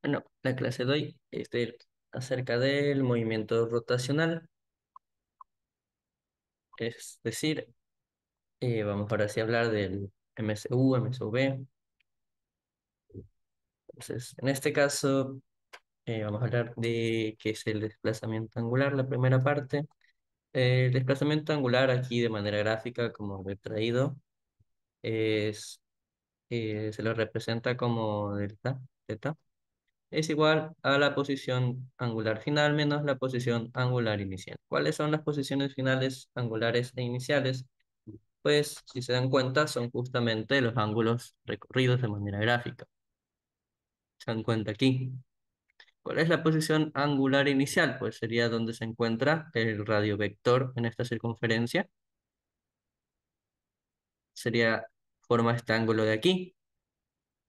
Bueno, la clase de hoy es acerca del movimiento rotacional, es decir, vamos ahora sí a hablar del MSU, MSV. Entonces, en este caso, vamos a hablar de qué es el desplazamiento angular, la primera parte. El desplazamiento angular aquí de manera gráfica, como lo he traído, es, se lo representa como delta, θ, es igual a la posición angular final menos la posición angular inicial. ¿Cuáles son las posiciones finales angulares e iniciales? Pues, si se dan cuenta, son justamente los ángulos recorridos de manera gráfica. Se dan cuenta aquí. ¿Cuál es la posición angular inicial? Pues sería donde se encuentra el radiovector en esta circunferencia. Forma este ángulo de aquí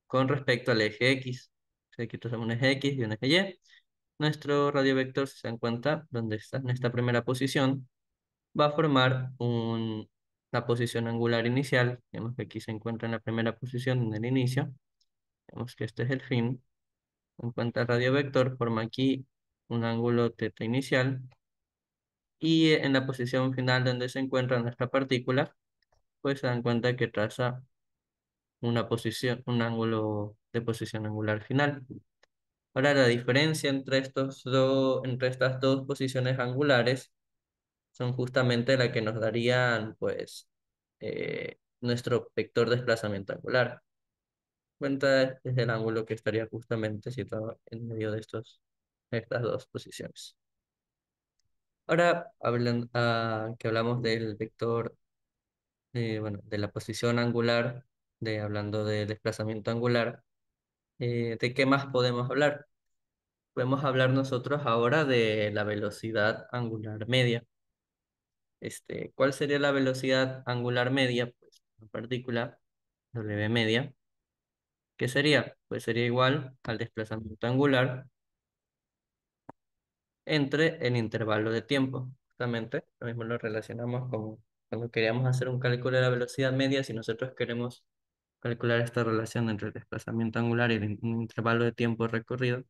con respecto al eje X. Si aquí tenemos un eje X y un eje Y. Nuestro radiovector, si se dan cuenta, donde está en esta primera posición, va a formar la posición angular inicial. Vemos que aquí se encuentra en la primera posición en el inicio. Vemos que este es el fin. En cuanto al radiovector, forma aquí un ángulo θ inicial. Y en la posición final donde se encuentra nuestra partícula, pues se dan cuenta que traza un ángulo de posición angular final. Ahora, la diferencia entre estas dos posiciones angulares son justamente la que nos darían, pues, nuestro vector desplazamiento angular. Cuenta es el ángulo que estaría justamente situado en medio de estas dos posiciones. Ahora, que hablamos del vector, bueno, de la posición angular, hablando de desplazamiento angular, ¿de qué más podemos hablar? Podemos hablar nosotros ahora de la velocidad angular media. ¿Cuál sería la velocidad angular media? Pues una partícula W media. ¿Qué sería? Pues sería igual al desplazamiento angular entre el intervalo de tiempo. Justamente, lo mismo lo relacionamos con cuando queríamos hacer un cálculo de la velocidad media. Si nosotros queremos calcular esta relación entre el desplazamiento angular y el intervalo de tiempo recorrido,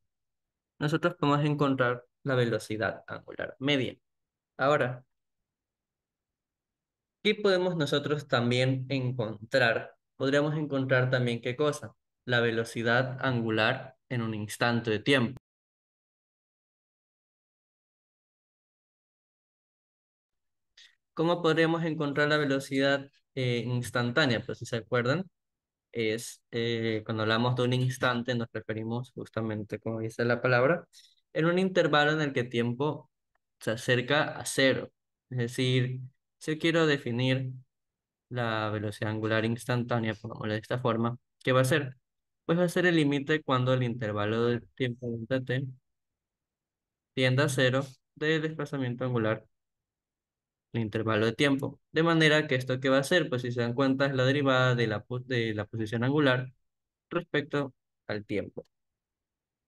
nosotros podemos encontrar la velocidad angular media. Ahora, ¿qué podemos nosotros también encontrar? Podríamos encontrar también ¿qué cosa? La velocidad angular en un instante de tiempo. ¿Cómo podríamos encontrar la velocidad instantánea? Pues si se acuerdan, cuando hablamos de un instante nos referimos justamente, como dice la palabra, en un intervalo en el que tiempo se acerca a cero. Es decir, si yo quiero definir la velocidad angular instantánea, pongámoslo de esta forma, ¿qué va a ser? Pues va a ser el límite cuando el intervalo de tiempo delta t tienda a cero del desplazamiento angular, el intervalo de tiempo. De manera que esto que va a hacer, pues si se dan cuenta, es la derivada de la posición angular respecto al tiempo.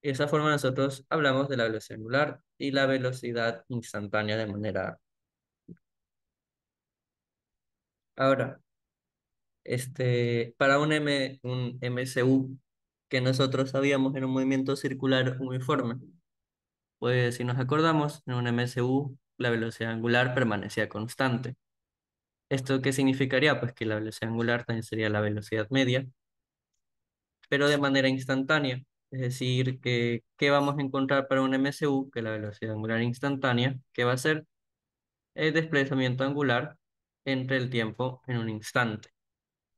Y de esa forma nosotros hablamos de la velocidad angular y la velocidad instantánea de manera... Ahora, para un MCU que nosotros sabíamos era un movimiento circular uniforme, pues si nos acordamos, en un MCU la velocidad angular permanecía constante. ¿Esto qué significaría? Pues que la velocidad angular también sería la velocidad media, pero de manera instantánea. Es decir, que ¿qué vamos a encontrar para un MCU? Que la velocidad angular instantánea, ¿qué va a ser? El desplazamiento angular entre el tiempo en un instante.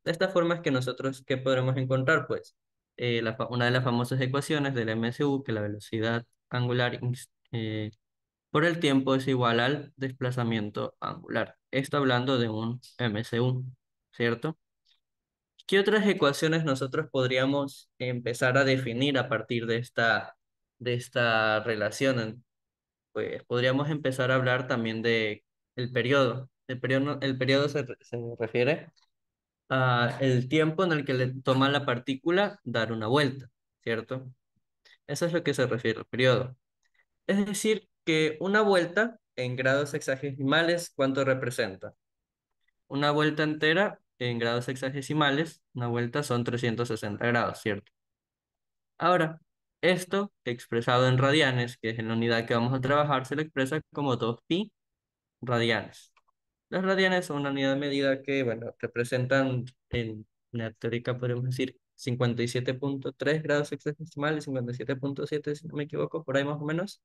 De esta forma es que nosotros, ¿qué podremos encontrar? Pues una de las famosas ecuaciones del MCU, que la velocidad angular por el tiempo es igual al desplazamiento angular. Esto hablando de un MCU, ¿cierto? ¿Qué otras ecuaciones nosotros podríamos empezar a definir a partir de esta relación? Pues podríamos empezar a hablar también de el periodo. El periodo se refiere a el tiempo en el que le toma a la partícula dar una vuelta, ¿cierto? Eso es lo que se refiere al periodo. Es decir, que una vuelta en grados hexagesimales, ¿cuánto representa? Una vuelta entera en grados hexagesimales, una vuelta son 360 grados, ¿cierto? Ahora, Esto, expresado en radianes, que es en la unidad que vamos a trabajar, se lo expresa como 2pi radianes. Las radianes son una unidad de medida que, bueno, representan en la teórica, podemos decir, 57,3 grados sexagesimales, 57,7 si no me equivoco, por ahí más o menos.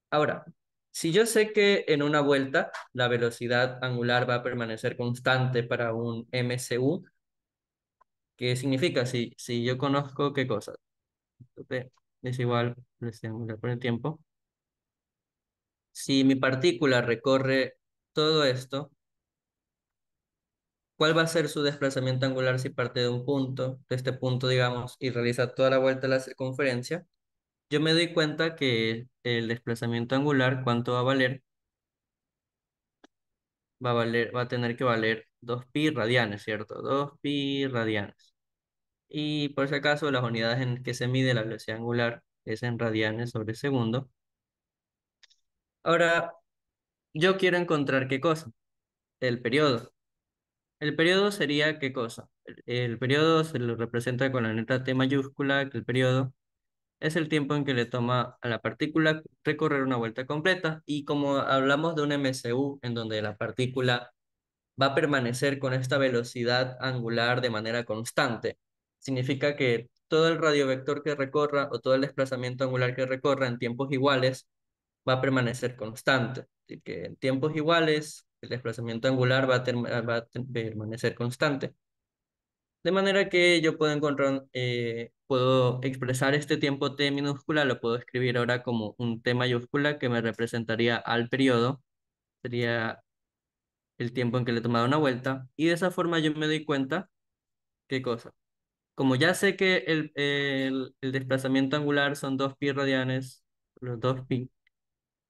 Ahora, si yo sé que en una vuelta la velocidad angular va a permanecer constante para un MCU, ¿qué significa? Si yo conozco qué cosa, P es igual velocidad angular por el tiempo. Si mi partícula recorre todo esto, ¿cuál va a ser su desplazamiento angular si parte de un punto, de este punto, digamos, y realiza toda la vuelta a la circunferencia? Yo me doy cuenta que el desplazamiento angular, ¿cuánto va a valer? Va a tener que valer 2pi radianes, ¿cierto? 2pi radianes. Y por si acaso, las unidades en que se mide la velocidad angular es en radianes sobre segundo. Ahora, yo quiero encontrar qué cosa, el periodo. El periodo sería qué cosa. El periodo se lo representa con la letra T mayúscula, que el periodo es el tiempo en que le toma a la partícula recorrer una vuelta completa. Y como hablamos de un MCU, en donde la partícula va a permanecer con esta velocidad angular de manera constante, significa que todo el radiovector que recorra o todo el desplazamiento angular que recorra en tiempos iguales va a permanecer constante. Así que en tiempos iguales el desplazamiento angular permanecer constante. De manera que yo puedo encontrar, puedo expresar este tiempo t minúscula, lo puedo escribir ahora como un t mayúscula que me representaría al periodo, sería el tiempo en que le he tomado una vuelta, y de esa forma yo me doy cuenta, ¿qué cosa? Como ya sé que el desplazamiento angular son 2pi radianes, los 2pi,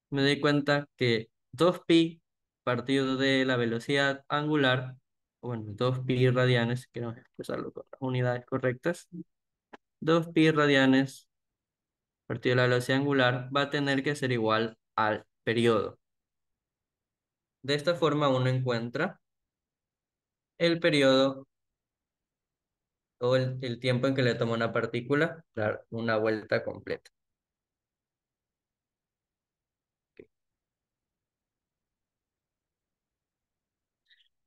me doy cuenta que 2pi partido de la velocidad angular, o bueno, 2pi radianes, queremos expresarlo con las unidades correctas, 2pi radianes partido de la velocidad angular va a tener que ser igual al periodo. De esta forma uno encuentra el periodo o el tiempo en que le toma una partícula dar una vuelta completa.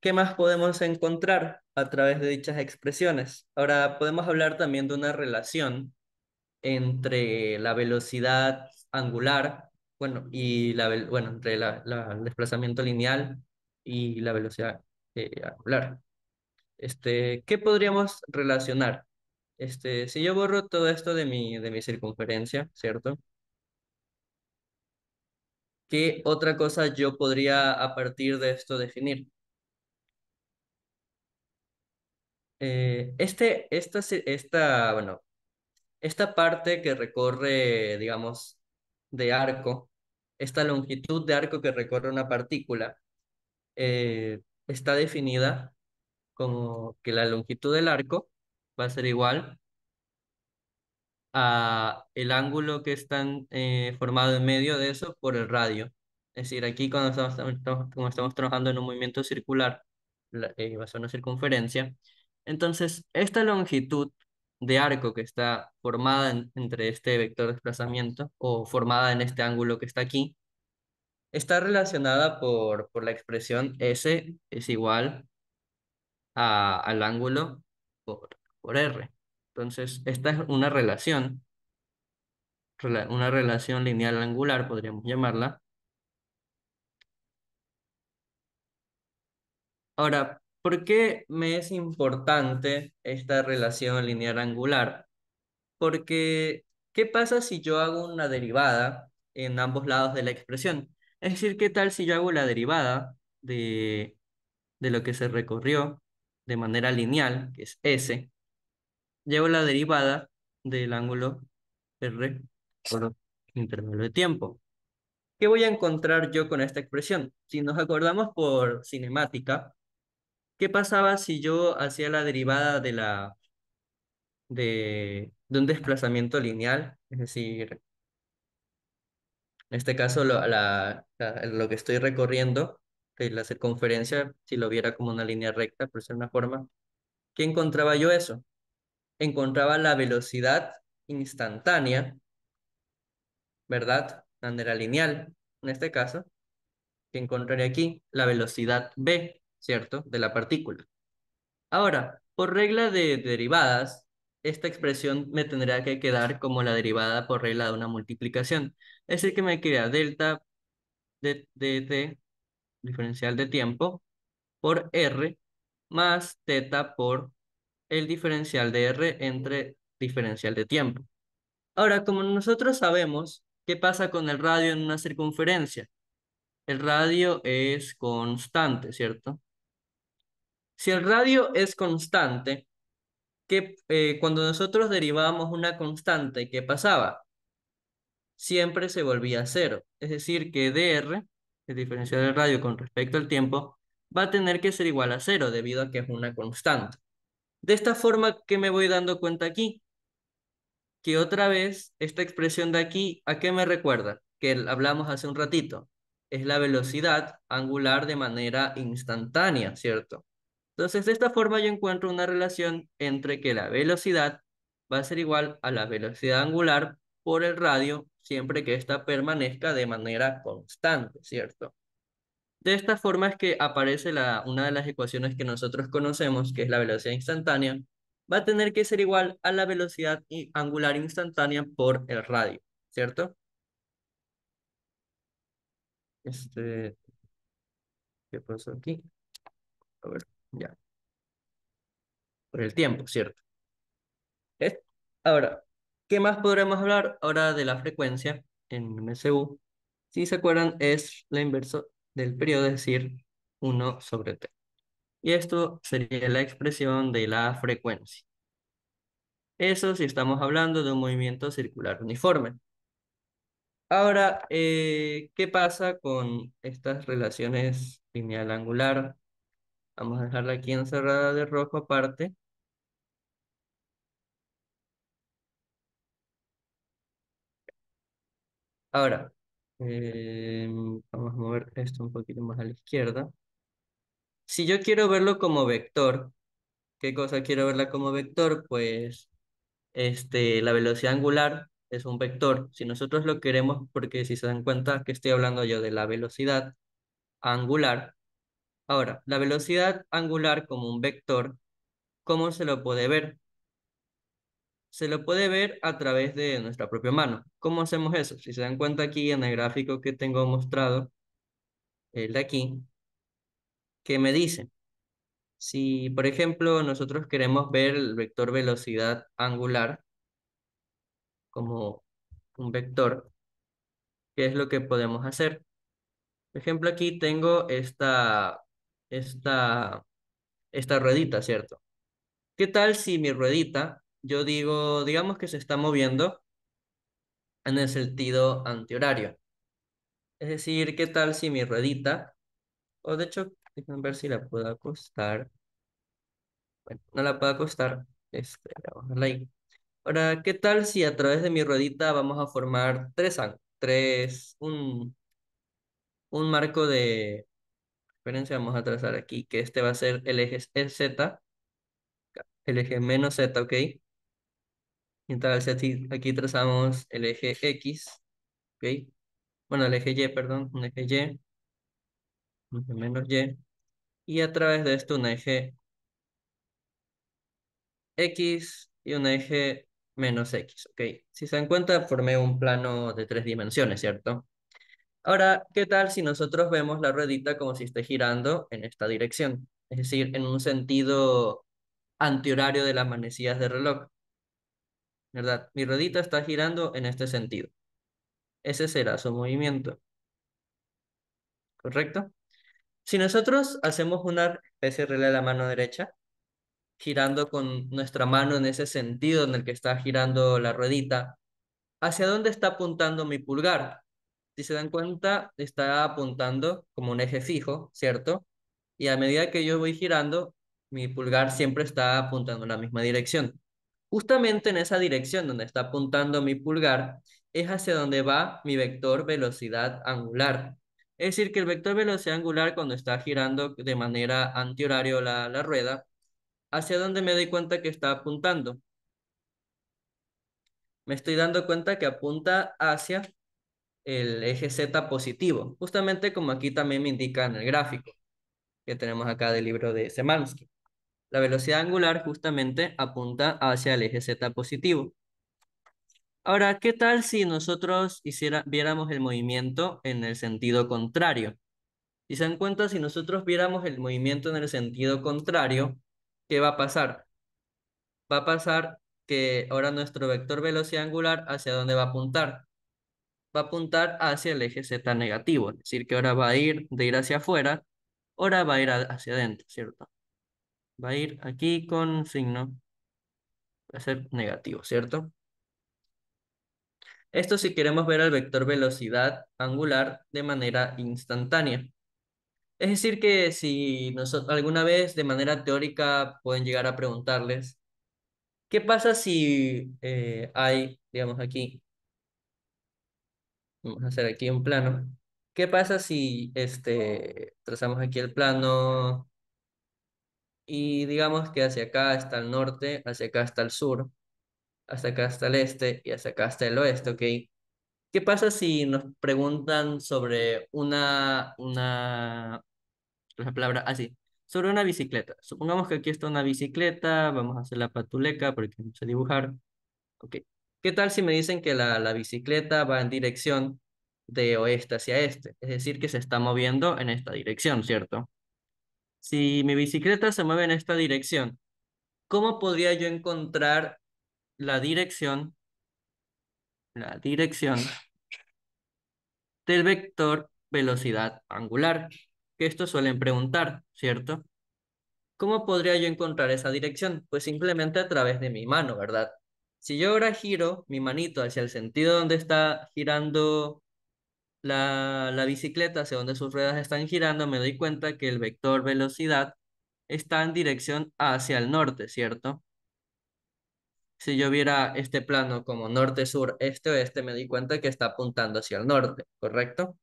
¿Qué más podemos encontrar a través de dichas expresiones? Ahora podemos hablar también de una relación entre la velocidad angular, bueno, y bueno, entre el desplazamiento lineal y la velocidad angular. ¿Qué podríamos relacionar? Si yo borro todo esto de mi circunferencia, ¿cierto? ¿Qué otra cosa yo podría a partir de esto definir? Bueno, esta parte que recorre, digamos, de arco, esta longitud de arco que recorre una partícula, está definida como que la longitud del arco va a ser igual a el ángulo que están formado en medio de eso por el radio. Es decir, aquí cuando como estamos trabajando en un movimiento circular, va a ser una circunferencia. Entonces, esta longitud de arco que está formada entre este vector de desplazamiento o formada en este ángulo que está aquí, está relacionada por la expresión S es igual al ángulo por, por R. Entonces, esta es una relación lineal angular, podríamos llamarla. Ahora, ¿por qué me es importante esta relación lineal angular? Porque, ¿qué pasa si yo hago una derivada en ambos lados de la expresión? Es decir, ¿qué tal si yo hago la derivada de lo que se recorrió de manera lineal, que es S, llevo la derivada del ángulo R por intervalo de tiempo? ¿Qué voy a encontrar yo con esta expresión? Si nos acordamos por cinemática, ¿qué pasaba si yo hacía la derivada de un desplazamiento lineal? Es decir, en este caso lo que estoy recorriendo, la circunferencia, si lo viera como una línea recta, por ser una forma, ¿qué encontraba yo eso? Encontraba la velocidad instantánea, ¿verdad? De manera lineal, en este caso, que encontraré aquí la velocidad v, ¿cierto? De la partícula. Ahora, por regla de derivadas, esta expresión me tendría que quedar como la derivada por regla de una multiplicación. Es decir, que me queda delta de t, diferencial de tiempo, por r, más teta por el diferencial de r entre diferencial de tiempo. Ahora, como nosotros sabemos, ¿qué pasa con el radio en una circunferencia? El radio es constante, ¿cierto? Si el radio es constante, cuando nosotros derivábamos una constante, ¿qué pasaba? Siempre se volvía cero. Es decir, que dr, el diferencial del radio con respecto al tiempo, va a tener que ser igual a cero debido a que es una constante. De esta forma, ¿qué me voy dando cuenta aquí? Que otra vez esta expresión de aquí, ¿a qué me recuerda? Que hablamos hace un ratito. Es la velocidad angular de manera instantánea, ¿cierto? Entonces, de esta forma yo encuentro una relación entre que la velocidad va a ser igual a la velocidad angular por el radio siempre que ésta permanezca de manera constante, ¿cierto? De esta forma es que aparece una de las ecuaciones que nosotros conocemos, que es la velocidad instantánea, va a tener que ser igual a la velocidad angular instantánea por el radio, ¿cierto? Este, ¿Qué pasó aquí? A ver, ya, por el tiempo, ¿cierto? ¿Eh? Ahora, ¿qué más podremos hablar ahora de la frecuencia en MSU? Si se acuerdan, es la inversa del periodo, es decir, 1/t. Y esto sería la expresión de la frecuencia. Eso si estamos hablando de un movimiento circular uniforme. Ahora, ¿qué pasa con estas relaciones lineal-angular? Vamos a dejarla aquí encerrada de rojo aparte. Ahora, vamos a mover esto un poquito más a la izquierda. Si yo quiero verlo como vector, ¿qué cosa quiero verla como vector? Pues la velocidad angular es un vector. Si nosotros lo queremos, porque si se dan cuenta que estoy hablando yo de la velocidad angular. Ahora, la velocidad angular como un vector, ¿cómo se lo puede ver? Se lo puede ver a través de nuestra propia mano. ¿Cómo hacemos eso? Si se dan cuenta aquí en el gráfico que tengo mostrado, el de aquí, ¿qué me dice? Si, por ejemplo, nosotros queremos ver el vector velocidad angular como un vector, ¿qué es lo que podemos hacer? Por ejemplo, aquí tengo esta, esta ruedita, ¿cierto? ¿Qué tal si mi ruedita, yo digo, digamos que se está moviendo en el sentido antihorario? Es decir, ¿qué tal si mi ruedita, o de hecho, déjenme ver si la puedo acostar. Bueno, no la puedo acostar, vamos a dejarla ahí. Ahora, ¿qué tal si a través de mi ruedita vamos a formar un marco de referencia? Vamos a trazar aquí, que este va a ser el eje Z, el eje menos Z, ¿ok? Y entonces aquí trazamos el eje X, ¿ok? Bueno, el eje Y, perdón, un eje Y, un eje menos Y, y a través de esto un eje X y un eje menos X, ¿ok? Si se dan cuenta, formé un plano de 3 dimensiones, ¿cierto? Ahora, ¿qué tal si nosotros vemos la ruedita como si esté girando en esta dirección? Es decir, en un sentido antihorario de las manecillas de reloj, ¿verdad? Mi ruedita está girando en este sentido. Ese será su movimiento, ¿correcto? Si nosotros hacemos una especie de regla de la mano derecha, girando con nuestra mano en ese sentido en el que está girando la ruedita, ¿hacia dónde está apuntando mi pulgar? Si se dan cuenta, está apuntando como un eje fijo, ¿cierto? Y a medida que yo voy girando, mi pulgar siempre está apuntando en la misma dirección. Justamente en esa dirección donde está apuntando mi pulgar es hacia donde va mi vector velocidad angular. Es decir, que el vector velocidad angular cuando está girando de manera antihorario la rueda, ¿hacia dónde me doy cuenta que está apuntando? me estoy dando cuenta que apunta hacia el eje Z positivo, justamente como aquí también me indica en el gráfico que tenemos acá del libro de Szymanski. La velocidad angular justamente apunta hacia el eje Z positivo. Ahora, ¿qué tal si nosotros viéramos el movimiento en el sentido contrario? Si se dan cuenta, si nosotros viéramos el movimiento en el sentido contrario, ¿qué va a pasar? Va a pasar que ahora nuestro vector velocidad angular, ¿hacia dónde va a apuntar? Va a apuntar hacia el eje Z negativo, es decir, que ahora va a ir de ir hacia afuera, ahora va a ir hacia adentro, ¿cierto? Va a ir aquí con signo, va a ser negativo, ¿cierto? Esto si queremos ver el vector velocidad angular de manera instantánea. Es decir, que si alguna vez de manera teórica pueden llegar a preguntarles, ¿qué pasa si hay, digamos aquí, vamos a hacer aquí un plano? ¿Qué pasa si trazamos aquí el plano y digamos que hacia acá está el norte, hacia acá está el sur, hacia acá está el este y hacia acá está el oeste, ¿ok? ¿Qué pasa si nos preguntan sobre la palabra así, sobre una bicicleta? Supongamos que aquí está una bicicleta, vamos a hacer la patuleca porque no sé dibujar. Ok. ¿Qué tal si me dicen que la bicicleta va en dirección de oeste hacia este? Es decir, que se está moviendo en esta dirección, ¿cierto? Si mi bicicleta se mueve en esta dirección, ¿cómo podría yo encontrar la dirección del vector velocidad angular? Que esto suelen preguntar, ¿cierto? ¿Cómo podría yo encontrar esa dirección? Pues simplemente a través de mi mano, ¿verdad? Si yo ahora giro mi manito hacia el sentido donde está girando la bicicleta, hacia donde sus ruedas están girando, me doy cuenta que el vector velocidad está en dirección hacia el norte, ¿cierto? Si yo viera este plano como norte, sur, este, oeste, me doy cuenta que está apuntando hacia el norte, ¿correcto?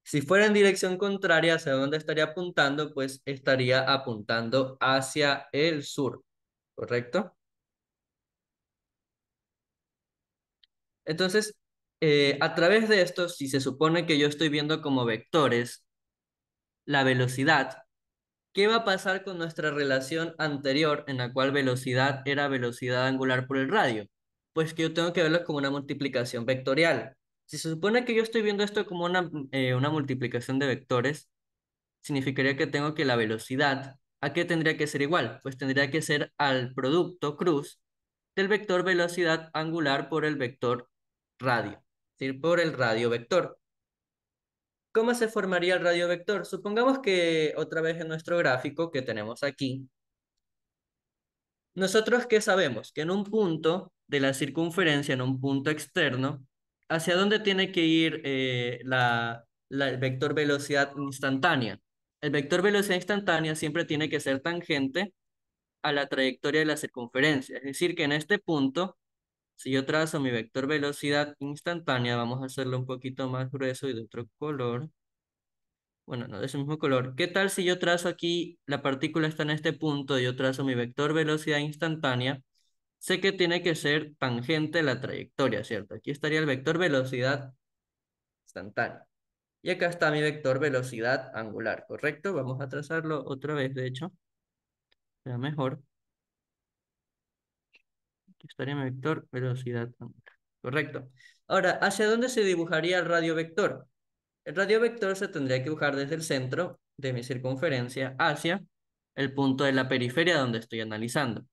Si fuera en dirección contraria hacia donde estaría apuntando, pues estaría apuntando hacia el sur, ¿correcto? Entonces, a través de esto, si se supone que yo estoy viendo como vectores la velocidad, ¿qué va a pasar con nuestra relación anterior en la cual velocidad era velocidad angular por el radio? Pues que yo tengo que verlo como una multiplicación vectorial. Si se supone que yo estoy viendo esto como una multiplicación de vectores, significaría que tengo que la velocidad, ¿a qué tendría que ser igual? Pues tendría que ser al producto cruz del vector velocidad angular por el vector radio, es decir, por el radio vector. ¿Cómo se formaría el radio vector? Supongamos que otra vez en nuestro gráfico que tenemos aquí, nosotros qué sabemos? Que en un punto de la circunferencia, en un punto externo, ¿hacia dónde tiene que ir el vector velocidad instantánea? El vector velocidad instantánea siempre tiene que ser tangente a la trayectoria de la circunferencia. Es decir, que en este punto, si yo trazo mi vector velocidad instantánea, vamos a hacerlo un poquito más grueso y de otro color. Bueno, no de ese mismo color. ¿Qué tal si yo trazo aquí, la partícula está en este punto, yo trazo mi vector velocidad instantánea? Sé que tiene que ser tangente a la trayectoria, ¿cierto? Aquí estaría el vector velocidad instantánea. Y acá está mi vector velocidad angular, ¿correcto? Vamos a trazarlo otra vez, de hecho. Será mejor. Aquí estaría mi vector velocidad angular. Correcto. Ahora, ¿hacia dónde se dibujaría el radio vector? El radio vector se tendría que dibujar desde el centro de mi circunferencia hacia el punto de la periferia donde estoy analizando.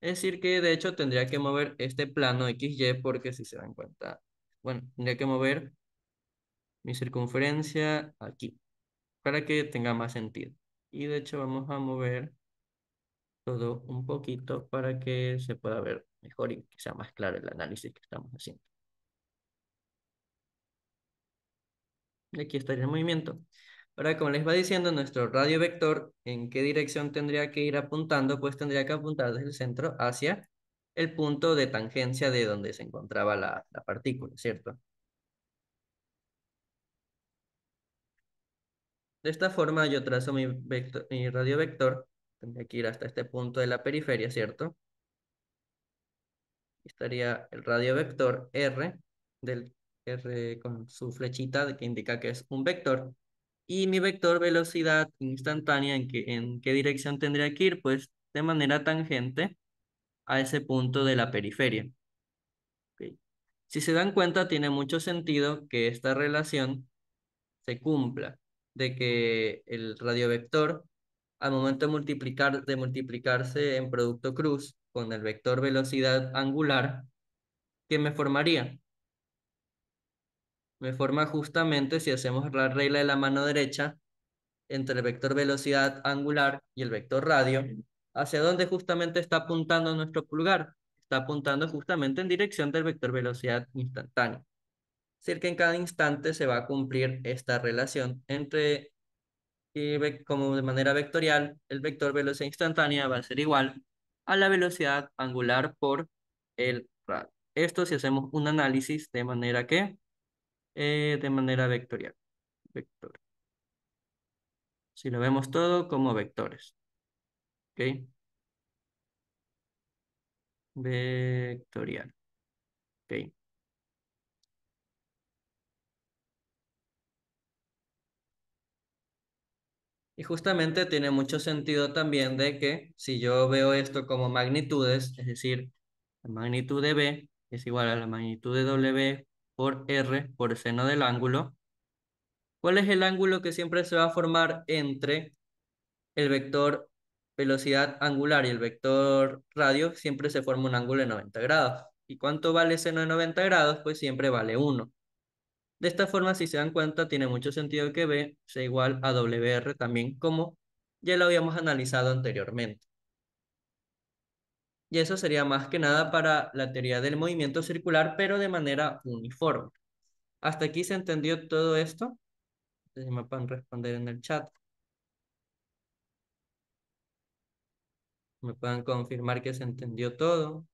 Es decir que de hecho tendría que mover este plano XY porque si se dan cuenta, bueno, tendría que mover mi circunferencia aquí para que tenga más sentido. Y de hecho vamos a mover todo un poquito para que se pueda ver mejor y que sea más claro el análisis que estamos haciendo. Y aquí estaría el movimiento. Ahora, como les va diciendo, nuestro radio vector, ¿en qué dirección tendría que ir apuntando? Pues tendría que apuntar desde el centro hacia el punto de tangencia de donde se encontraba la partícula, ¿cierto? De esta forma yo trazo mi radio vector, tendría que ir hasta este punto de la periferia, ¿cierto? Estaría el radio vector R, del R con su flechita que indica que es un vector. Y mi vector velocidad instantánea, en qué dirección tendría que ir? Pues de manera tangente a ese punto de la periferia. Ok. Si se dan cuenta, tiene mucho sentido que esta relación se cumpla, de que el radiovector, al momento de multiplicarse en producto cruz con el vector velocidad angular, ¿qué me formaría? Me forma justamente, si hacemos la regla de la mano derecha, entre el vector velocidad angular y el vector radio, hacia dónde justamente está apuntando nuestro pulgar. Está apuntando justamente en dirección del vector velocidad instantánea. Es decir, que en cada instante se va a cumplir esta relación entre, como de manera vectorial, el vector velocidad instantánea va a ser igual a la velocidad angular por el radio. Esto si hacemos un análisis de manera que, de manera vectorial. Vector. Si lo vemos todo como vectores. ¿Ok? Vectorial. ¿Ok? Y justamente tiene mucho sentido también de que si yo veo esto como magnitudes, es decir, la magnitud de B es igual a la magnitud de W por R por el seno del ángulo. ¿Cuál es el ángulo que siempre se va a formar entre el vector velocidad angular y el vector radio? Siempre se forma un ángulo de 90 grados. ¿Y cuánto vale seno de 90 grados? Pues siempre vale 1. De esta forma, si se dan cuenta, tiene mucho sentido que B sea igual a WR también, como ya lo habíamos analizado anteriormente. Y eso sería más que nada para la teoría del movimiento circular, pero de manera uniforme. ¿Hasta aquí se entendió todo esto? Si me pueden responder en el chat, me puedan confirmar que se entendió todo.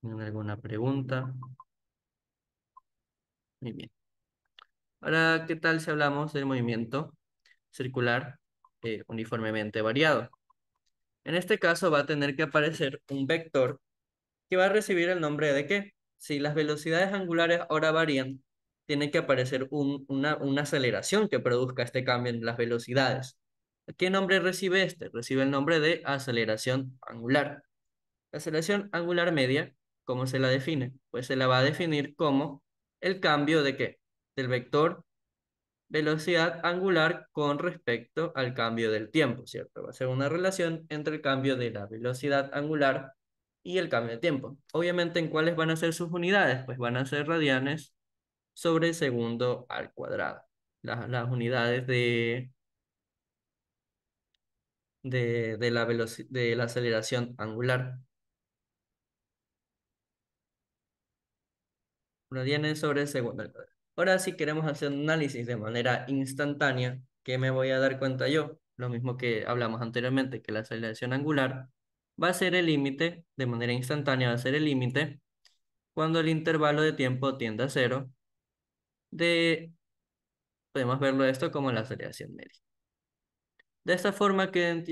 ¿Tienen alguna pregunta? Muy bien. Ahora, ¿qué tal si hablamos del movimiento circular uniformemente variado? En este caso va a tener que aparecer un vector que va a recibir el nombre de ¿qué? Si las velocidades angulares ahora varían, tiene que aparecer una aceleración que produzca este cambio en las velocidades. ¿Qué nombre recibe este? Recibe el nombre de aceleración angular. La aceleración angular media, ¿cómo se la define? Pues se la va a definir como el cambio de ¿qué? Del vector velocidad angular con respecto al cambio del tiempo, ¿cierto? Va a ser una relación entre el cambio de la velocidad angular y el cambio de tiempo. Obviamente, ¿en cuáles van a ser sus unidades? Pues van a ser radianes sobre segundo al cuadrado. Las unidades de la aceleración angular. Radianes sobre segundo al cuadrado. Ahora, si queremos hacer un análisis de manera instantánea, ¿qué me voy a dar cuenta yo? Lo mismo que hablamos anteriormente, que la aceleración angular va a ser el límite, de manera instantánea va a ser el límite, cuando el intervalo de tiempo tiende a cero, de, podemos verlo esto como la aceleración media. De esta forma que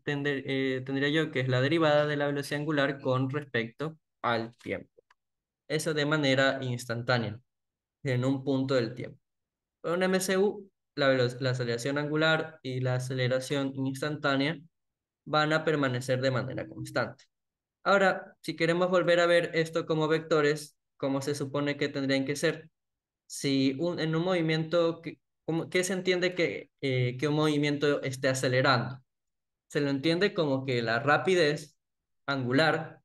tendría yo que es la derivada de la velocidad angular con respecto al tiempo. Eso de manera instantánea, en un punto del tiempo. Para un MCU, la aceleración angular y la aceleración instantánea van a permanecer de manera constante. Ahora, si queremos volver a ver esto como vectores, ¿cómo se supone que tendrían que ser? Si en un movimiento, ¿qué se entiende que un movimiento esté acelerando? Se lo entiende como que la rapidez angular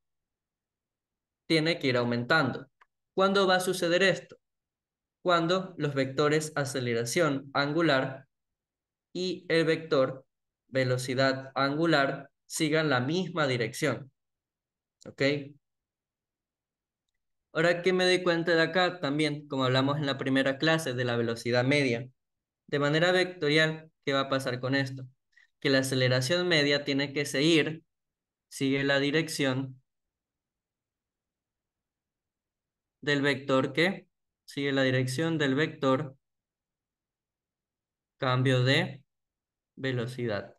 tiene que ir aumentando. ¿Cuándo va a suceder esto? Cuando los vectores aceleración angular y el vector velocidad angular sigan la misma dirección. ¿Ok? Ahora que me doy cuenta de acá también, como hablamos en la primera clase de la velocidad media, de manera vectorial, ¿qué va a pasar con esto? Que la aceleración media tiene que sigue la dirección del vector que sigue la dirección del vector cambio de velocidad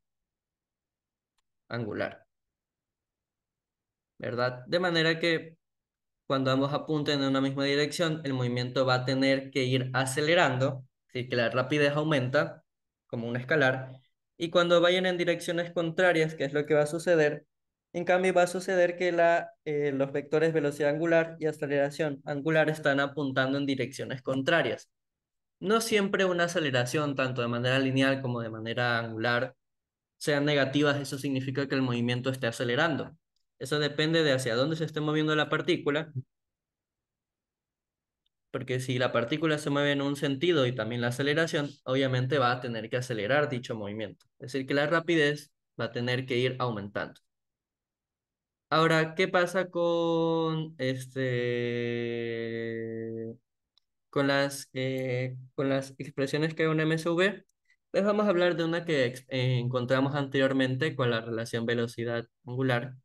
angular, ¿verdad? De manera que cuando ambos apunten en una misma dirección, el movimiento va a tener que ir acelerando, así que la rapidez aumenta como un escalar, y cuando vayan en direcciones contrarias, ¿qué es lo que va a suceder? En cambio, va a suceder que los vectores velocidad angular y aceleración angular están apuntando en direcciones contrarias. No siempre una aceleración, tanto de manera lineal como de manera angular, sean negativas, eso significa que el movimiento esté acelerando. Eso depende de hacia dónde se esté moviendo la partícula, porque si la partícula se mueve en un sentido y también la aceleración, obviamente va a tener que acelerar dicho movimiento. Es decir, que la rapidez va a tener que ir aumentando. Ahora, ¿qué pasa con las expresiones que hay en MSV? Pues vamos a hablar de una que encontramos anteriormente con la relación velocidad angular.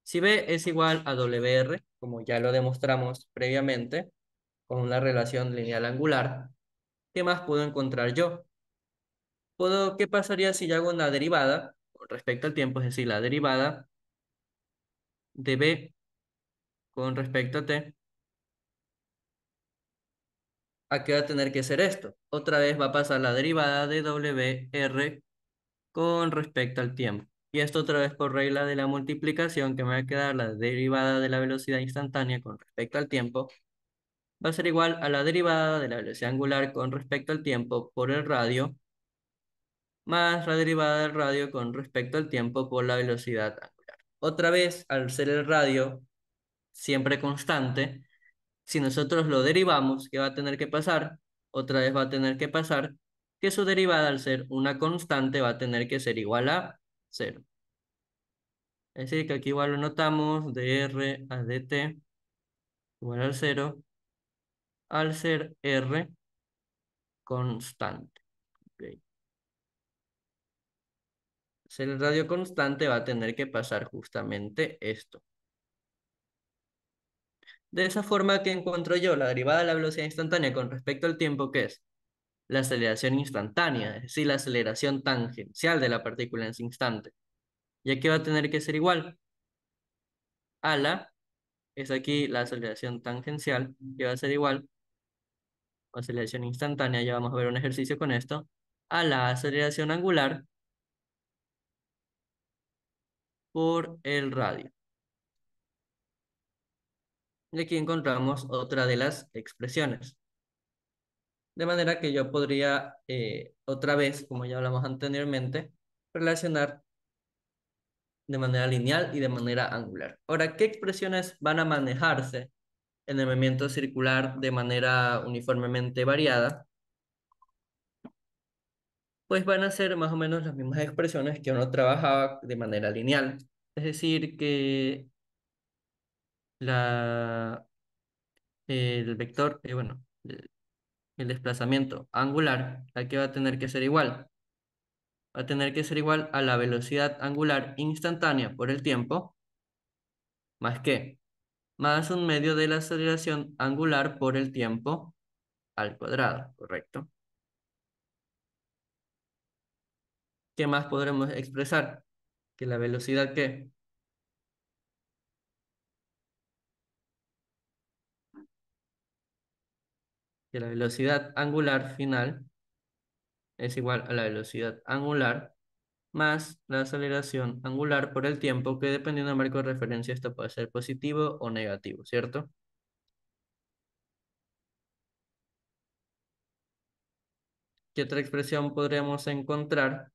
Si B es igual a WR, como ya lo demostramos previamente, con una relación lineal angular, ¿qué más puedo encontrar yo? ¿Qué pasaría si yo hago una derivada con respecto al tiempo? Es decir, la derivada de B con respecto a T. ¿A qué va a tener que ser esto? Otra vez va a pasar la derivada de WR con respecto al tiempo. Y esto otra vez por regla de la multiplicación, que me va a quedar la derivada de la velocidad instantánea con respecto al tiempo, va a ser igual a la derivada de la velocidad angular con respecto al tiempo por el radio, más la derivada del radio con respecto al tiempo por la velocidad angular. Otra vez, al ser el radio siempre constante, si nosotros lo derivamos, ¿qué va a tener que pasar? Otra vez va a tener que pasar que su derivada, al ser una constante, va a tener que ser igual a cero. Es decir, que aquí igual lo notamos, dr a dt igual al cero, al ser r constante. Ok. Ser el radio constante va a tener que pasar justamente esto. De esa forma que encuentro yo la derivada de la velocidad instantánea con respecto al tiempo, que es la aceleración instantánea, es decir, la aceleración tangencial de la partícula en ese instante. Ya que va a tener que ser igual a es aquí la aceleración tangencial, que va a ser igual, aceleración instantánea, ya vamos a ver un ejercicio con esto, a la aceleración angular por el radio. Y aquí encontramos otra de las expresiones. De manera que yo podría, otra vez, como ya hablamos anteriormente, relacionar de manera lineal y de manera angular. Ahora, ¿qué expresiones van a manejarse en el movimiento circular de manera uniformemente variada? Pues van a ser más o menos las mismas expresiones que uno trabajaba de manera lineal. Es decir, que la, el vector, bueno, el desplazamiento angular, aquí va a tener que ser igual. Va a tener que ser igual a la velocidad angular instantánea por el tiempo, más que, más un medio de la aceleración angular por el tiempo al cuadrado, ¿correcto? ¿Qué más podremos expresar? Que la velocidad que la velocidad angular final es igual a la velocidad angular más la aceleración angular por el tiempo, que dependiendo del marco de referencia esto puede ser positivo o negativo, ¿cierto? ¿Qué otra expresión podríamos encontrar?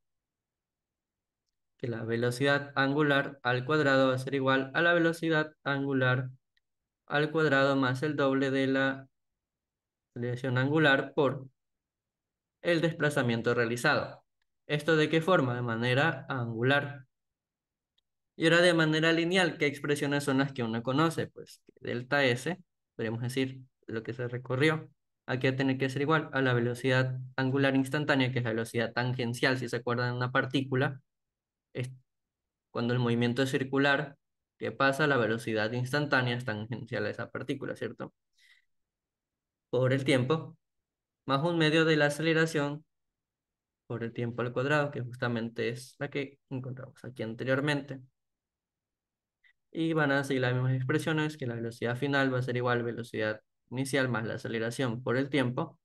Que la velocidad angular al cuadrado va a ser igual a la velocidad angular al cuadrado más el doble de la aceleración angular por el desplazamiento realizado. ¿Esto de qué forma? De manera angular. Y ahora de manera lineal, ¿qué expresiones son las que uno conoce? Pues delta S, podríamos decir lo que se recorrió. Aquí va a tener que ser igual a la velocidad angular instantánea, que es la velocidad tangencial, si se acuerdan de una partícula. Es cuando el movimiento es circular, ¿qué pasa? La velocidad instantánea es tangencial a esa partícula, ¿cierto? Por el tiempo, más un medio de la aceleración por el tiempo al cuadrado, que justamente es la que encontramos aquí anteriormente. Y van a seguir las mismas expresiones, que la velocidad final va a ser igual a velocidad inicial más la aceleración por el tiempo,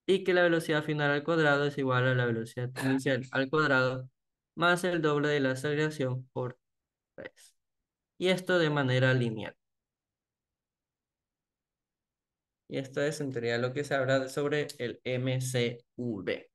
y que la velocidad final al cuadrado es igual a la velocidad inicial al cuadrado más el doble de la aceleración por 3. Y esto de manera lineal. Y esto es en teoría lo que se habla sobre el MCV.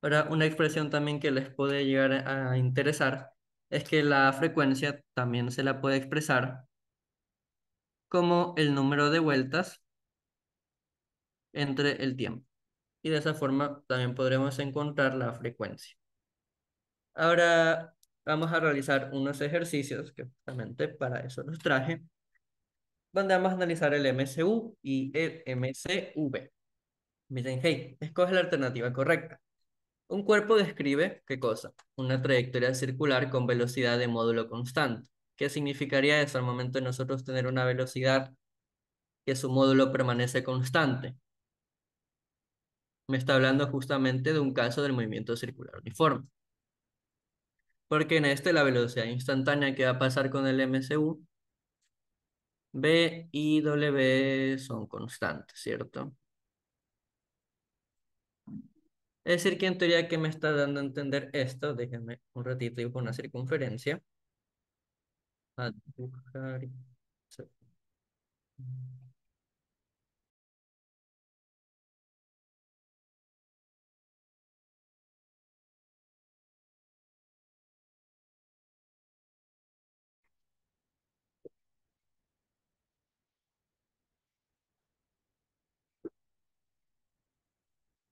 Ahora, una expresión también que les puede llegar a interesar es que la frecuencia también se la puede expresar como el número de vueltas entre el tiempo. Y de esa forma también podremos encontrar la frecuencia. Ahora vamos a realizar unos ejercicios que justamente para eso los traje, donde vamos a analizar el MCU y el MCV. Me dicen, hey, escoge la alternativa correcta. Un cuerpo describe, ¿qué cosa? Una trayectoria circular con velocidad de módulo constante. ¿Qué significaría eso al momento de nosotros tener una velocidad que su módulo permanece constante? Me está hablando justamente de un caso del movimiento circular uniforme. Porque en este la velocidad instantánea que va a pasar con el MCU, B y W son constantes, ¿cierto? Es decir, que en teoría que me está dando a entender esto, déjenme un ratito dibujo una circunferencia. A dibujar.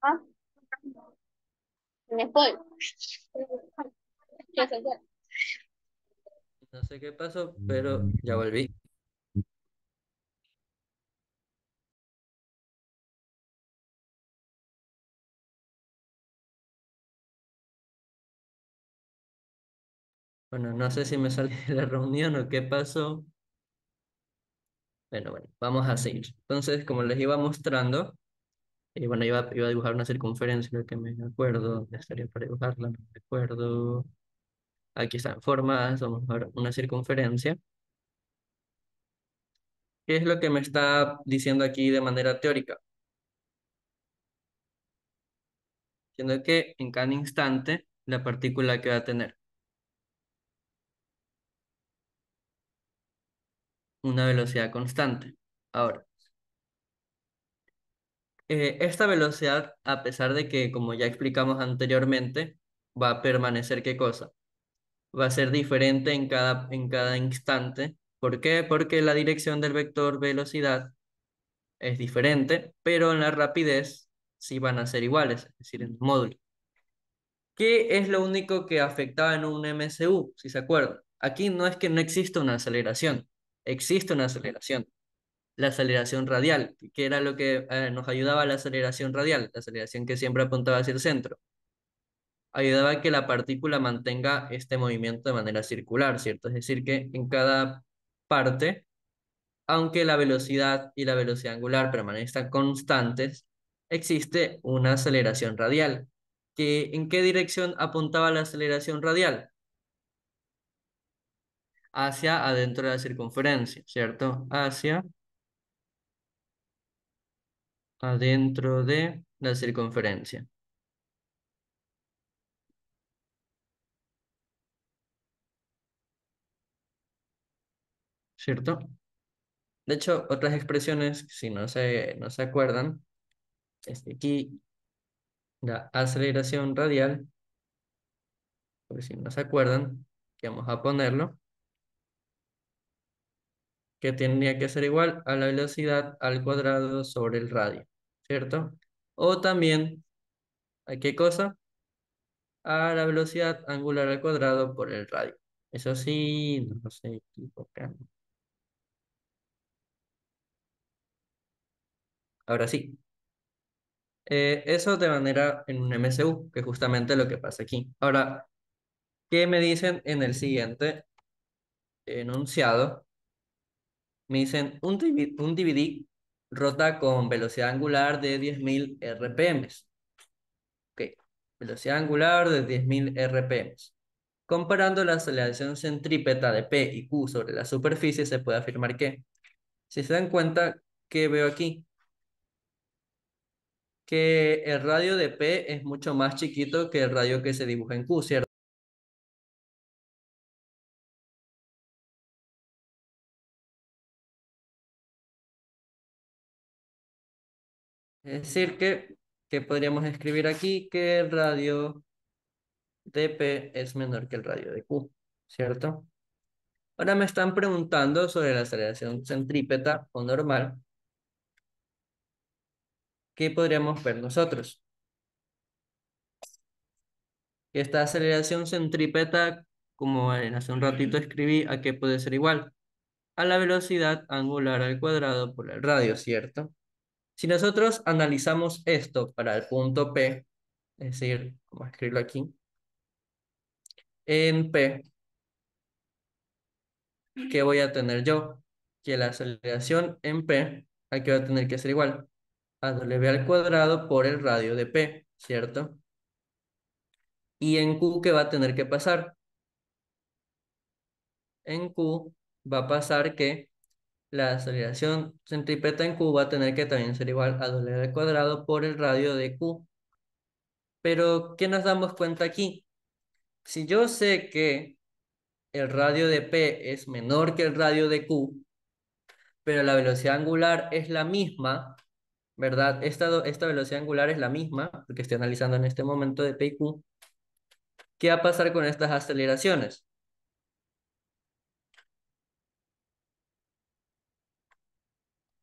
Ah, me fue. ¿Qué se fue? No sé qué pasó, pero ya volví. Bueno, no sé si me salí de la reunión o qué pasó. Pero bueno, vamos a seguir. Entonces, como les iba mostrando, bueno, iba a dibujar una circunferencia, lo que me acuerdo. ¿Dónde estaría para dibujarla? No me acuerdo. Aquí están formadas. Vamos a ver una circunferencia. ¿Qué es lo que me está diciendo aquí de manera teórica? Diciendo que en cada instante la partícula que va a tener una velocidad constante. Ahora, esta velocidad, a pesar de que, como ya explicamos anteriormente, va a permanecer, ¿qué cosa? Va a ser diferente en cada instante. ¿Por qué? Porque la dirección del vector velocidad es diferente, pero en la rapidez sí van a ser iguales, es decir, en el módulo. ¿Qué es lo único que afectaba en un MCU, si se acuerdan? Aquí no es que no exista una aceleración, existe una aceleración. La aceleración radial, que era lo que nos ayudaba a la aceleración radial, la aceleración que siempre apuntaba hacia el centro. Ayudaba a que la partícula mantenga este movimiento de manera circular, ¿cierto? Es decir, que en cada parte, aunque la velocidad y la velocidad angular permanezcan constantes, existe una aceleración radial. ¿En qué dirección apuntaba la aceleración radial? Hacia adentro de la circunferencia, ¿cierto? Hacia adentro de la circunferencia, ¿cierto? De hecho, otras expresiones, si no se acuerdan, es que aquí la aceleración radial, porque si no se acuerdan, que vamos a ponerlo, que tendría que ser igual a la velocidad al cuadrado sobre el radio, ¿cierto? O también, ¿a qué cosa? A la velocidad angular al cuadrado por el radio. Eso sí, no se equivocan. Ahora sí, eso de manera en un MCU, que es justamente lo que pasa aquí. Ahora, ¿Qué me dicen en el siguiente enunciado? Me dicen un DVD rota con velocidad angular de 10.000 RPM. Ok, velocidad angular de 10.000 RPM. Comparando la aceleración centrípeta de P y Q sobre la superficie, se puede afirmar que, si se dan cuenta, ¿qué veo aquí? Que el radio de P es mucho más chiquito que el radio que se dibuja en Q, ¿cierto? Es decir, que podríamos escribir aquí que el radio de P es menor que el radio de Q, ¿cierto? Ahora me están preguntando sobre la aceleración centrípeta o normal. ¿Qué podríamos ver nosotros? Esta aceleración centrípeta, como hace un ratito escribí, ¿a qué puede ser igual? A la velocidad angular al cuadrado por el radio, ¿cierto? Si nosotros analizamos esto para el punto P, es decir, vamos a escribirlo aquí, en P, ¿qué voy a tener yo? Que la aceleración en P, aquí va a tener que ser igual a W al cuadrado por el radio de P, ¿cierto? Y en Q, ¿qué va a tener que pasar? En Q va a pasar que la aceleración centrípeta en Q va a tener que también ser igual a W al cuadrado por el radio de Q. Pero, ¿qué nos damos cuenta aquí? Si yo sé que el radio de P es menor que el radio de Q, pero la velocidad angular es la misma, ¿verdad? Esta velocidad angular es la misma, porque estoy analizando en este momento de P y Q. ¿Qué va a pasar con estas aceleraciones?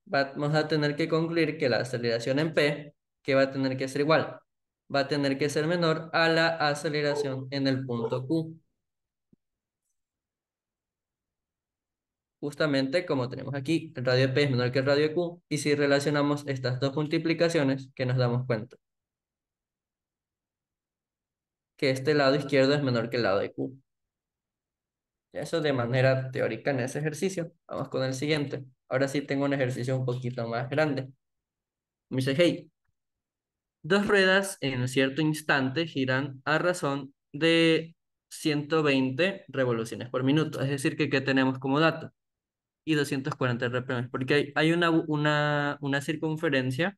Vamos a tener que concluir que la aceleración en P, que va a tener que ser igual, va a tener que ser menor a la aceleración en el punto Q. Justamente como tenemos aquí, el radio de P es menor que el radio de Q, y si relacionamos estas dos multiplicaciones, ¿qué nos damos cuenta? Que este lado izquierdo es menor que el lado de Q. Eso de manera teórica en ese ejercicio. Vamos con el siguiente. Ahora sí tengo un ejercicio un poquito más grande. Me dice, hey, dos ruedas en cierto instante giran a razón de 120 revoluciones por minuto. Es decir, que ¿qué tenemos como dato? Y 240 RPM. Porque hay una circunferencia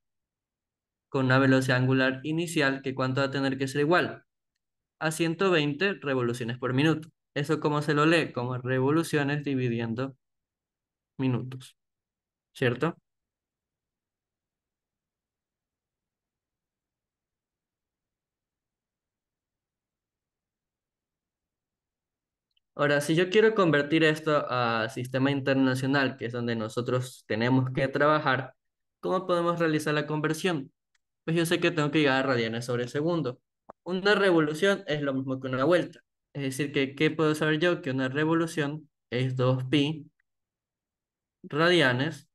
con una velocidad angular inicial que ¿cuánto va a tener que ser igual? A 120 revoluciones por minuto. ¿Eso cómo se lo lee? Como revoluciones dividiendo minutos, ¿cierto? Ahora, si yo quiero convertir esto a sistema internacional, que es donde nosotros tenemos que trabajar, ¿cómo podemos realizar la conversión? Pues yo sé que tengo que llegar a radianes sobre segundo. Una revolución es lo mismo que una vuelta. Es decir, que ¿qué puedo saber yo? Que una revolución es 2pi radianes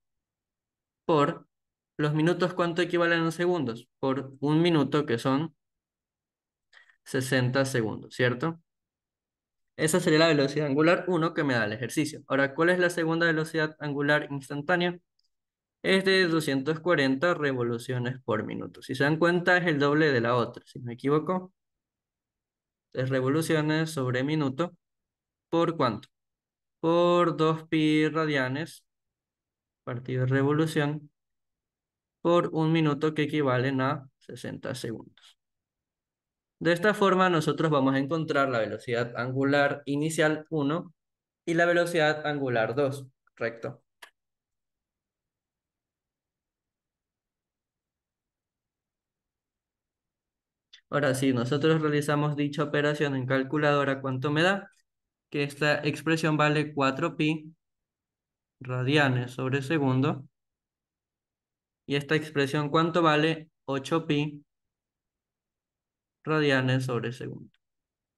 por los minutos, ¿cuánto equivalen en segundos? Por un minuto, que son 60 segundos, ¿cierto? Esa sería la velocidad angular uno que me da el ejercicio. Ahora, ¿cuál es la segunda velocidad angular instantánea? Es de 240 revoluciones por minuto. Si se dan cuenta, es el doble de la otra. Si no me equivoco, es revoluciones sobre minuto. ¿Por cuánto? Por 2pi radianes partido revolución por un minuto, que equivalen a 60 segundos. De esta forma, nosotros vamos a encontrar la velocidad angular inicial 1 y la velocidad angular 2, ¿correcto? Ahora, si nosotros realizamos dicha operación en calculadora, ¿cuánto me da? Que esta expresión vale 4pi radianes sobre segundo. Y esta expresión, ¿cuánto vale? 8pi radianes sobre segundo.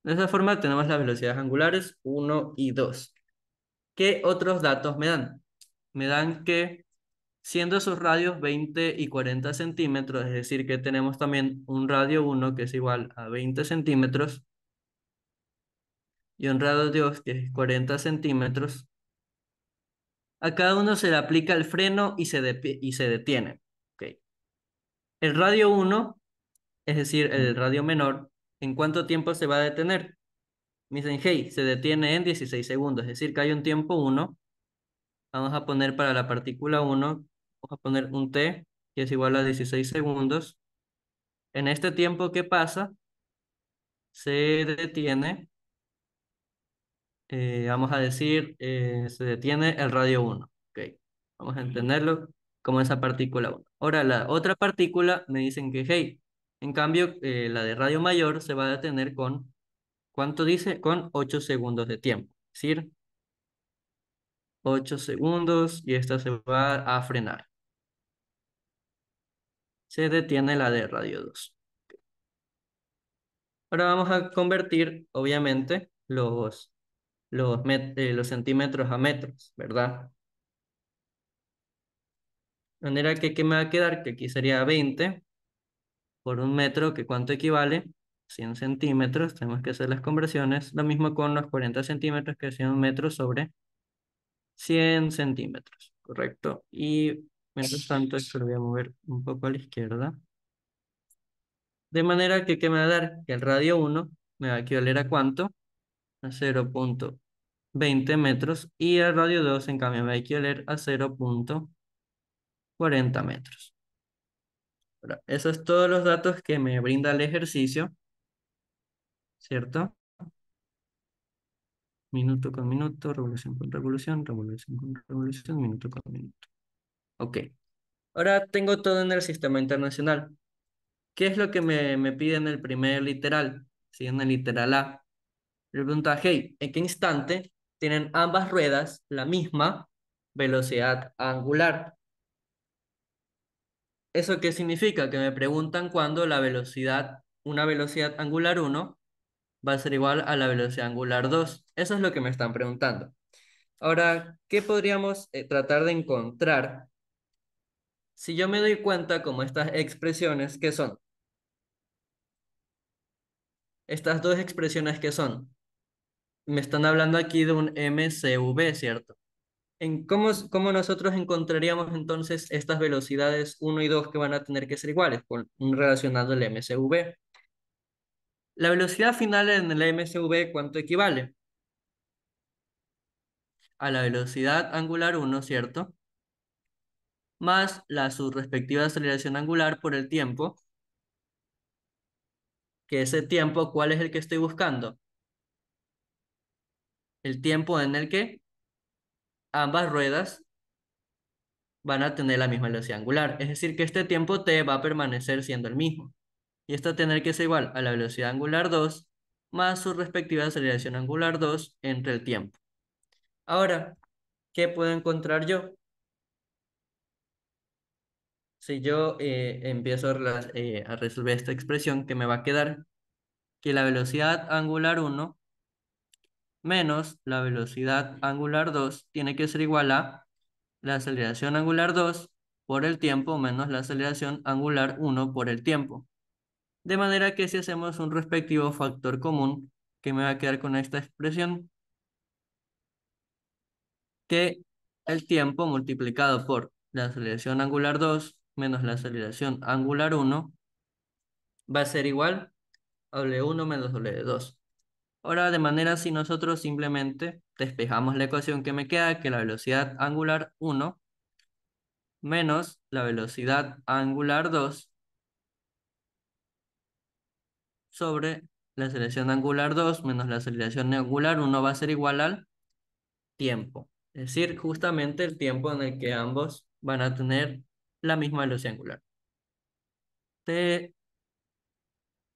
De esa forma tenemos las velocidades angulares 1 y 2. ¿Qué otros datos me dan? Me dan que siendo sus radios 20 y 40 centímetros, es decir, que tenemos también un radio 1 que es igual a 20 centímetros, y un radio 2 que es 40 centímetros, a cada uno se le aplica el freno y se detiene. Ok. El radio uno, es decir, el radio menor, ¿en cuánto tiempo se va a detener? Me dicen, hey, se detiene en 16 segundos, es decir, que hay un tiempo uno. Vamos a poner para la partícula uno, vamos a poner un t, que es igual a 16 segundos. En este tiempo que pasa, se detiene, vamos a decir, se detiene el radio uno. Ok, vamos a entenderlo como esa partícula uno. Ahora, la otra partícula me dicen que, hey, en cambio, la de radio mayor se va a detener con, ¿cuánto dice? Con 8 segundos de tiempo. Es decir, 8 segundos y esta se va a frenar. Se detiene la de radio 2. Ahora vamos a convertir, obviamente, los centímetros a metros, ¿verdad? De manera que, ¿qué me va a quedar? Que aquí sería 20 por un metro, que ¿cuánto equivale? 100 centímetros. Tenemos que hacer las conversiones. Lo mismo con los 40 centímetros, que es un metro sobre 100 centímetros, ¿correcto? Y mientras tanto, esto lo voy a mover un poco a la izquierda. De manera que, ¿qué me va a dar? Que el radio uno me va a equivaler a ¿cuánto? A 0,20 metros y el radio 2 en cambio me va a equivaler a 0,40 metros. Ahora, esos son todos los datos que me brinda el ejercicio, ¿cierto? Minuto con minuto, revolución con revolución, revolución con revolución, minuto con minuto. Ok. Ahora tengo todo en el sistema internacional. ¿Qué es lo que me pide en el primer literal? Sí, en el literal A. Le pregunta, hey, ¿en qué instante tienen ambas ruedas la misma velocidad angular? ¿Eso qué significa? Que me preguntan cuándo una velocidad angular uno va a ser igual a la velocidad angular 2. Eso es lo que me están preguntando. Ahora, ¿qué podríamos tratar de encontrar si yo me doy cuenta como estas expresiones que son? Estas dos expresiones que son. Me están hablando aquí de un MCV, ¿cierto? ¿Cómo nosotros encontraríamos entonces estas velocidades uno y 2 que van a tener que ser iguales? Relacionando el MCV. La velocidad final en el MCV, ¿cuánto equivale? A la velocidad angular uno, ¿cierto? Más su respectiva aceleración angular por el tiempo, que ese tiempo, ¿cuál es el que estoy buscando? El tiempo en el que ambas ruedas van a tener la misma velocidad angular. Es decir, que este tiempo t va a permanecer siendo el mismo. Y esto va a tener que ser igual a la velocidad angular 2 más su respectiva aceleración angular 2 entre el tiempo. Ahora, ¿qué puedo encontrar yo? Si yo empiezo a resolver esta expresión, que me va a quedar que la velocidad angular uno menos la velocidad angular 2 tiene que ser igual a la aceleración angular 2 por el tiempo menos la aceleración angular uno por el tiempo. De manera que si hacemos un respectivo factor común, que me va a quedar con esta expresión, que el tiempo multiplicado por la aceleración angular 2 menos la aceleración angular uno va a ser igual a W1 menos W2. Ahora, de manera si nosotros simplemente despejamos la ecuación que me queda, que la velocidad angular uno menos la velocidad angular 2 sobre la aceleración angular 2 menos la aceleración angular uno va a ser igual al tiempo. Es decir, justamente el tiempo en el que ambos van a tener la misma velocidad angular. T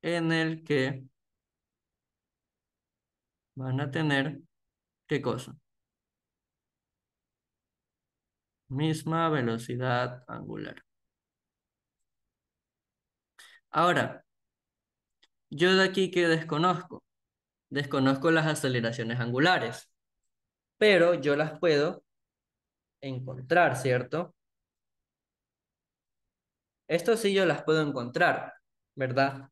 en el que van a tener, ¿qué cosa? Misma velocidad angular. Ahora, yo de aquí que desconozco. Desconozco las aceleraciones angulares, pero yo las puedo encontrar, ¿cierto? Esto sí yo las puedo encontrar, ¿verdad?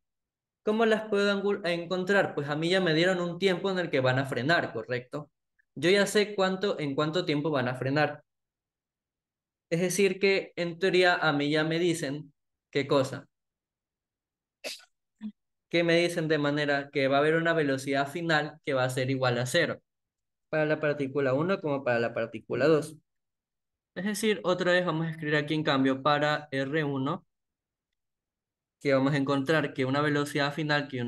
¿Cómo las puedo encontrar? Pues a mí ya me dieron un tiempo en el que van a frenar, ¿correcto? Yo ya sé en cuánto tiempo van a frenar. Es decir, que en teoría a mí ya me dicen, ¿qué cosa? Que me dicen de manera que va a haber una velocidad final que va a ser igual a cero, para la partícula uno como para la partícula 2. Es decir, otra vez vamos a escribir aquí en cambio para R1, que vamos a encontrar que una velocidad final que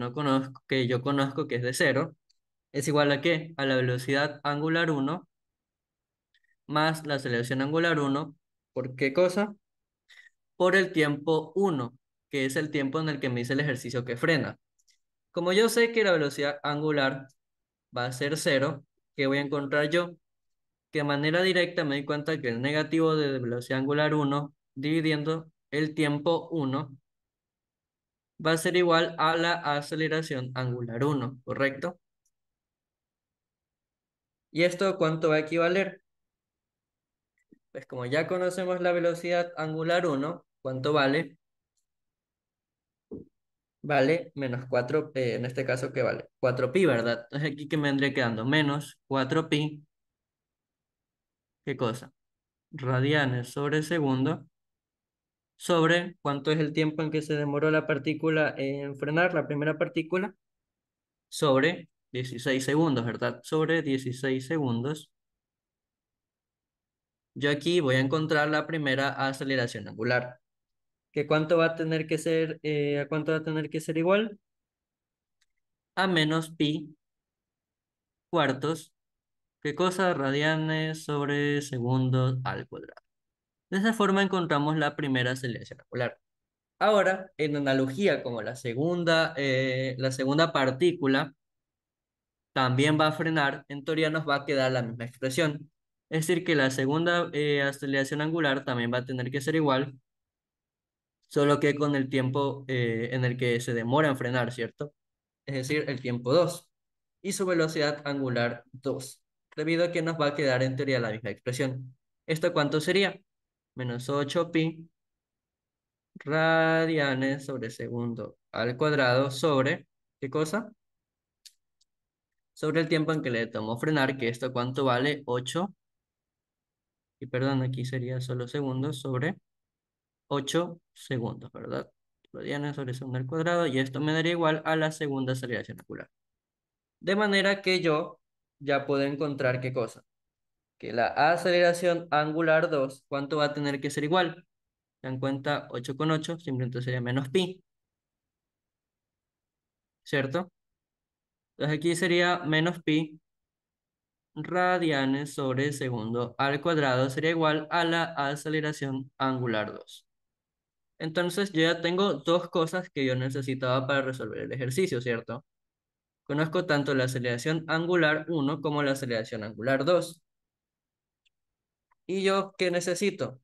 yo conozco que es de cero, es igual a ¿qué? A la velocidad angular uno más la aceleración angular uno. ¿Por qué cosa? Por el tiempo uno, que es el tiempo en el que me hice el ejercicio que frena. Como yo sé que la velocidad angular va a ser cero, ¿qué voy a encontrar yo? Que de manera directa me doy cuenta que el negativo de velocidad angular uno dividiendo el tiempo uno va a ser igual a la aceleración angular uno, ¿correcto? ¿Y esto cuánto va a equivaler? Pues como ya conocemos la velocidad angular uno, ¿cuánto vale? Vale menos 4, en este caso, ¿qué vale? 4pi, ¿verdad? Entonces aquí que me vendría quedando menos 4pi, ¿qué cosa? Radianes sobre segundo, sobre ¿cuánto es el tiempo en que se demoró la partícula en frenar, la primera partícula? Sobre 16 segundos, ¿verdad? Sobre 16 segundos. Yo aquí voy a encontrar la primera aceleración angular. ¿Que cuánto va a tener que ser, a cuánto va a tener que ser igual? A menos pi cuartos. ¿Qué cosa? Radianes sobre segundos al cuadrado. De esa forma encontramos la primera aceleración angular. Ahora, en analogía como la segunda partícula también va a frenar, en teoría nos va a quedar la misma expresión. Es decir, que la segunda aceleración angular también va a tener que ser igual, solo que con el tiempo en el que se demora en frenar, ¿cierto? Es decir, el tiempo 2 y su velocidad angular 2, debido a que nos va a quedar en teoría la misma expresión. ¿Esto cuánto sería? Menos 8pi radianes sobre segundo al cuadrado sobre, ¿qué cosa? Sobre el tiempo en que le tomó frenar, que esto cuánto vale 8, y perdón, aquí sería solo segundos, sobre 8 segundos, ¿verdad? Radianes sobre segundo al cuadrado, y esto me daría igual a la segunda aceleración angular. De manera que yo ya puedo encontrar qué cosa. Que la aceleración angular 2 ¿cuánto va a tener que ser igual? Dan cuenta 8 con 8, simplemente sería menos pi, ¿cierto? Entonces aquí sería menos pi radianes sobre segundo al cuadrado sería igual a la aceleración angular 2. Entonces yo ya tengo dos cosas que yo necesitaba para resolver el ejercicio, ¿cierto? Conozco tanto la aceleración angular uno como la aceleración angular 2. ¿Y yo qué necesito?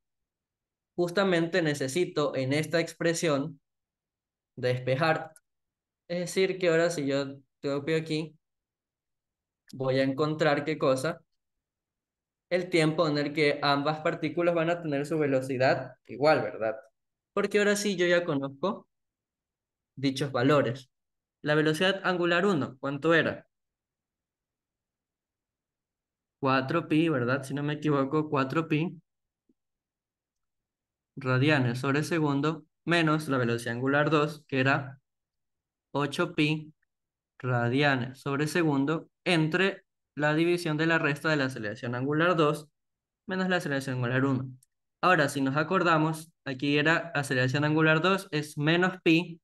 Justamente necesito en esta expresión despejar. Es decir, que ahora si yo copio aquí, voy a encontrar qué cosa, el tiempo en el que ambas partículas van a tener su velocidad igual, ¿verdad? Porque ahora sí yo ya conozco dichos valores. La velocidad angular uno, ¿cuánto era? 4pi, ¿verdad? Si no me equivoco, 4pi radianes sobre segundo, menos la velocidad angular 2 que era 8pi radianes sobre segundo, entre la división de la resta de la aceleración angular 2 menos la aceleración angular uno. Ahora, si nos acordamos, aquí era aceleración angular 2 es menos pi,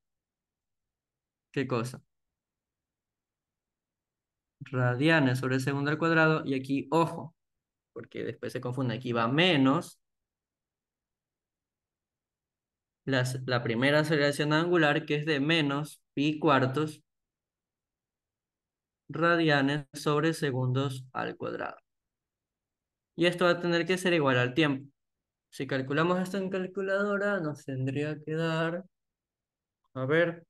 ¿qué cosa? Radianes sobre segundo al cuadrado, y aquí, ojo, porque después se confunde, aquí va menos la primera aceleración angular, que es de menos pi cuartos radianes sobre segundos al cuadrado. Y esto va a tener que ser igual al tiempo. Si calculamos esto en calculadora, nos tendría que dar, a ver,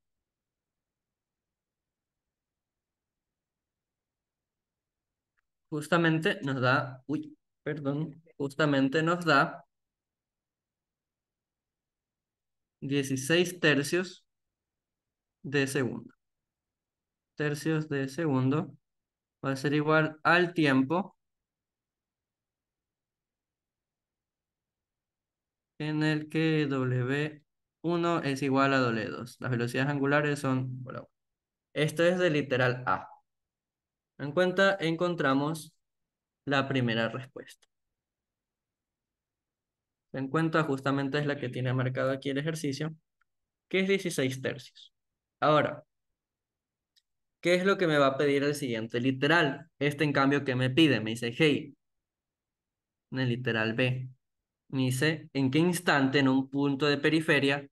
justamente nos da, uy, perdón, justamente nos da 16 tercios de segundo. Tercios de segundo va a ser igual al tiempo en el que W1 es igual a W2. Las velocidades angulares son, bueno, esto es de literal A. En cuenta, encontramos la primera respuesta. En cuenta justamente es la que tiene marcado aquí el ejercicio, que es 16 tercios. Ahora, ¿qué es lo que me va a pedir el siguiente literal? Este, en cambio, ¿qué me pide? Me dice, hey, en el literal B. Me dice, ¿en qué instante en un punto de periferia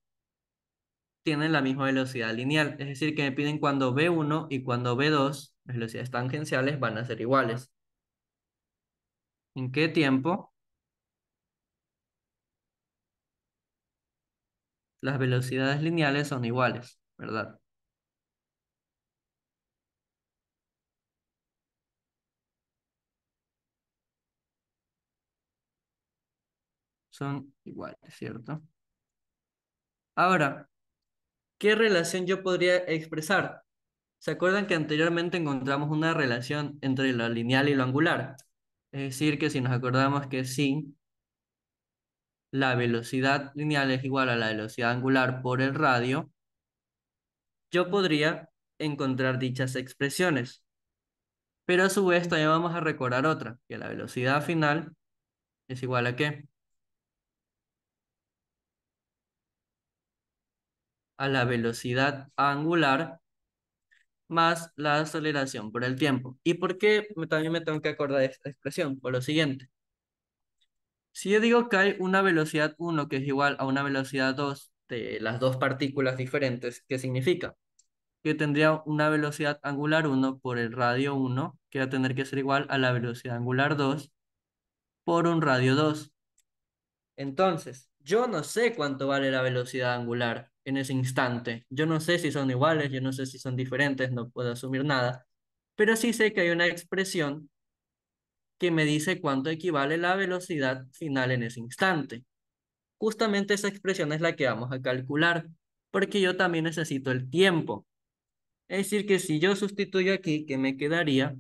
tienen la misma velocidad lineal? Es decir, que me piden cuando B1 y cuando B2, las velocidades tangenciales van a ser iguales. ¿En qué tiempo las velocidades lineales son iguales? ¿Verdad? Son iguales, ¿cierto? Ahora, ¿qué relación yo podría expresar? ¿Se acuerdan que anteriormente encontramos una relación entre lo lineal y lo angular? Es decir, que si nos acordamos que si la velocidad lineal es igual a la velocidad angular por el radio, yo podría encontrar dichas expresiones. Pero a su vez también vamos a recordar otra, que la velocidad final es igual a ¿qué? A la velocidad angular más la aceleración por el tiempo. ¿Y por qué también me tengo que acordar de esta expresión? Por lo siguiente. Si yo digo que hay una velocidad 1 que es igual a una velocidad 2 de las dos partículas diferentes, ¿qué significa? Que tendría una velocidad angular 1 por el radio 1, que va a tener que ser igual a la velocidad angular 2 por un radio 2. Entonces, yo no sé cuánto vale la velocidad angular en ese instante. Yo no sé si son iguales, yo no sé si son diferentes, no puedo asumir nada. Pero sí sé que hay una expresión que me dice cuánto equivale la velocidad final en ese instante. Justamente esa expresión es la que vamos a calcular, porque yo también necesito el tiempo. Es decir, que si yo sustituyo aquí, que me quedaría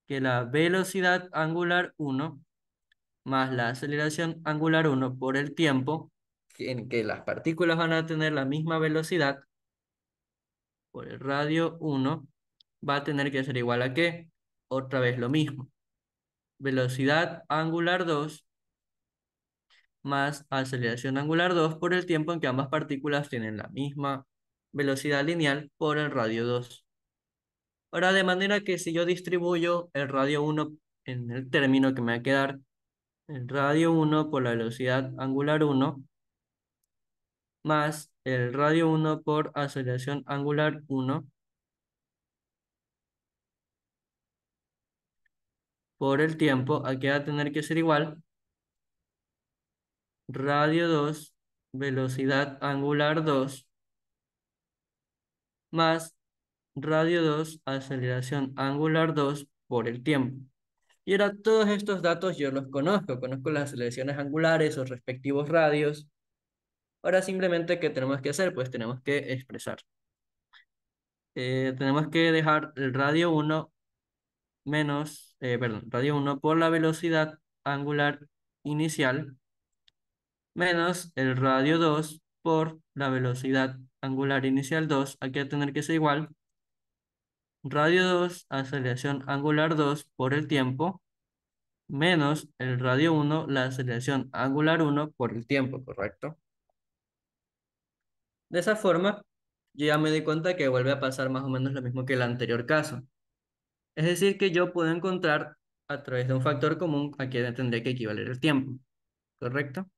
que la velocidad angular 1 más la aceleración angular 1 por el tiempo, en que las partículas van a tener la misma velocidad por el radio 1, va a tener que ser igual a ¿qué? Otra vez lo mismo. Velocidad angular 2 más aceleración angular 2 por el tiempo en que ambas partículas tienen la misma velocidad lineal por el radio 2. Ahora, de manera que si yo distribuyo el radio 1 en el término que me va a quedar, el radio 1 por la velocidad angular 1, más el radio 1 por aceleración angular 1 por el tiempo, aquí va a tener que ser igual, radio 2 velocidad angular 2 más radio 2 aceleración angular 2 por el tiempo. Y ahora todos estos datos yo los conozco las aceleraciones angulares, sus respectivos radios. Ahora simplemente, ¿qué tenemos que hacer? Pues tenemos que expresar. Tenemos que dejar el radio 1 menos, perdón, radio 1 por la velocidad angular inicial menos el radio 2 por la velocidad angular inicial 2. Aquí va a tener que ser igual. Radio 2 aceleración angular 2 por el tiempo menos el radio 1 la aceleración angular 1 por el tiempo, ¿correcto? De esa forma, yo ya me di cuenta que vuelve a pasar más o menos lo mismo que el anterior caso. Es decir, que yo puedo encontrar a través de un factor común a qué tendría que equivaler el tiempo, ¿correcto?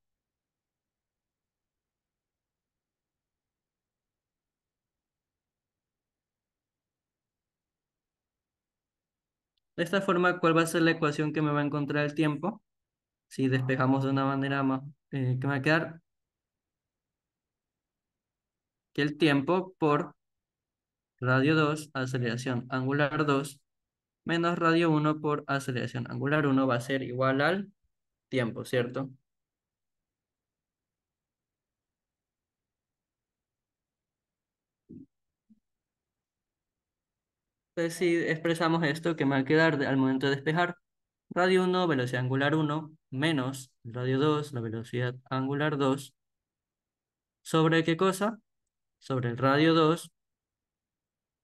De esta forma, ¿cuál va a ser la ecuación que me va a encontrar el tiempo? Si despejamos de una manera más, que me va a quedar que el tiempo por radio 2 aceleración angular 2 menos radio 1 por aceleración angular 1 va a ser igual al tiempo, ¿cierto? Entonces, si expresamos esto, ¿qué me va a quedar al momento de despejar? Radio 1, velocidad angular 1, menos radio 2, la velocidad angular 2, ¿sobre qué cosa? Sobre el radio 2,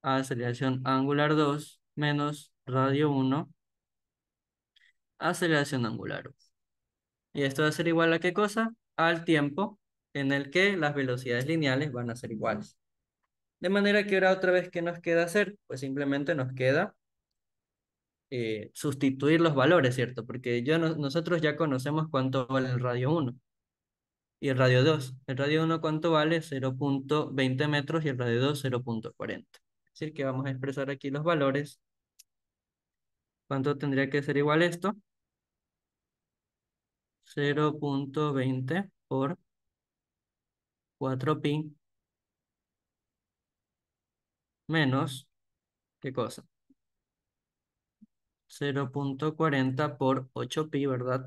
aceleración angular 2, menos radio 1, aceleración angular 1. Y esto va a ser igual a qué cosa? Al tiempo en el que las velocidades lineales van a ser iguales. De manera que ahora otra vez, ¿qué nos queda hacer? Pues simplemente nos queda sustituir los valores, ¿cierto? Porque nosotros ya conocemos cuánto vale el radio 1 y el radio 2. El radio 1 cuánto vale 0,20 metros y el radio 2 0,40. Es decir, que vamos a expresar aquí los valores. ¿Cuánto tendría que ser igual esto? 0,20 por 4pi menos, ¿qué cosa? 0,40 por 8pi, ¿verdad?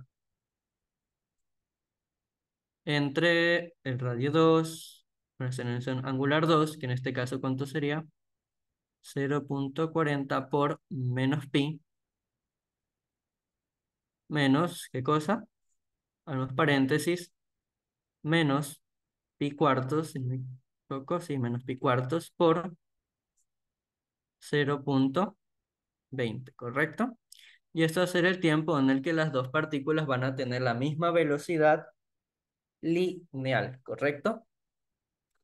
Entre el radio 2, la aceleración angular 2, que en este caso, ¿cuánto sería? 0,40 por menos pi, menos, ¿qué cosa? Abrimos paréntesis, menos pi cuartos, si no me equivoco, sí, menos pi cuartos por 0,20, ¿correcto? Y esto va a ser el tiempo en el que las dos partículas van a tener la misma velocidad lineal, ¿correcto?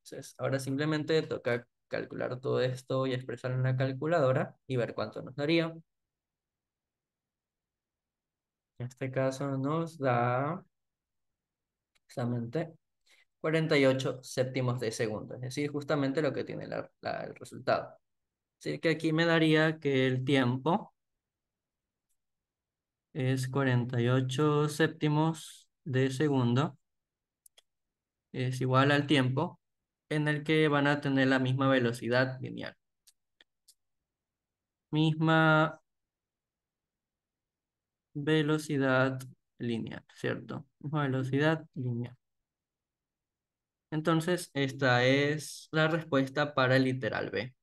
Entonces, ahora simplemente toca calcular todo esto y expresarlo en la calculadora y ver cuánto nos daría. En este caso nos da exactamente 48 séptimos de segundo, es decir, justamente lo que tiene el resultado. Así que aquí me daría que el tiempo es 48 séptimos de segundo, es igual al tiempo en el que van a tener la misma velocidad lineal. Misma velocidad lineal, ¿cierto? Misma velocidad lineal. Entonces, esta es la respuesta para el literal B,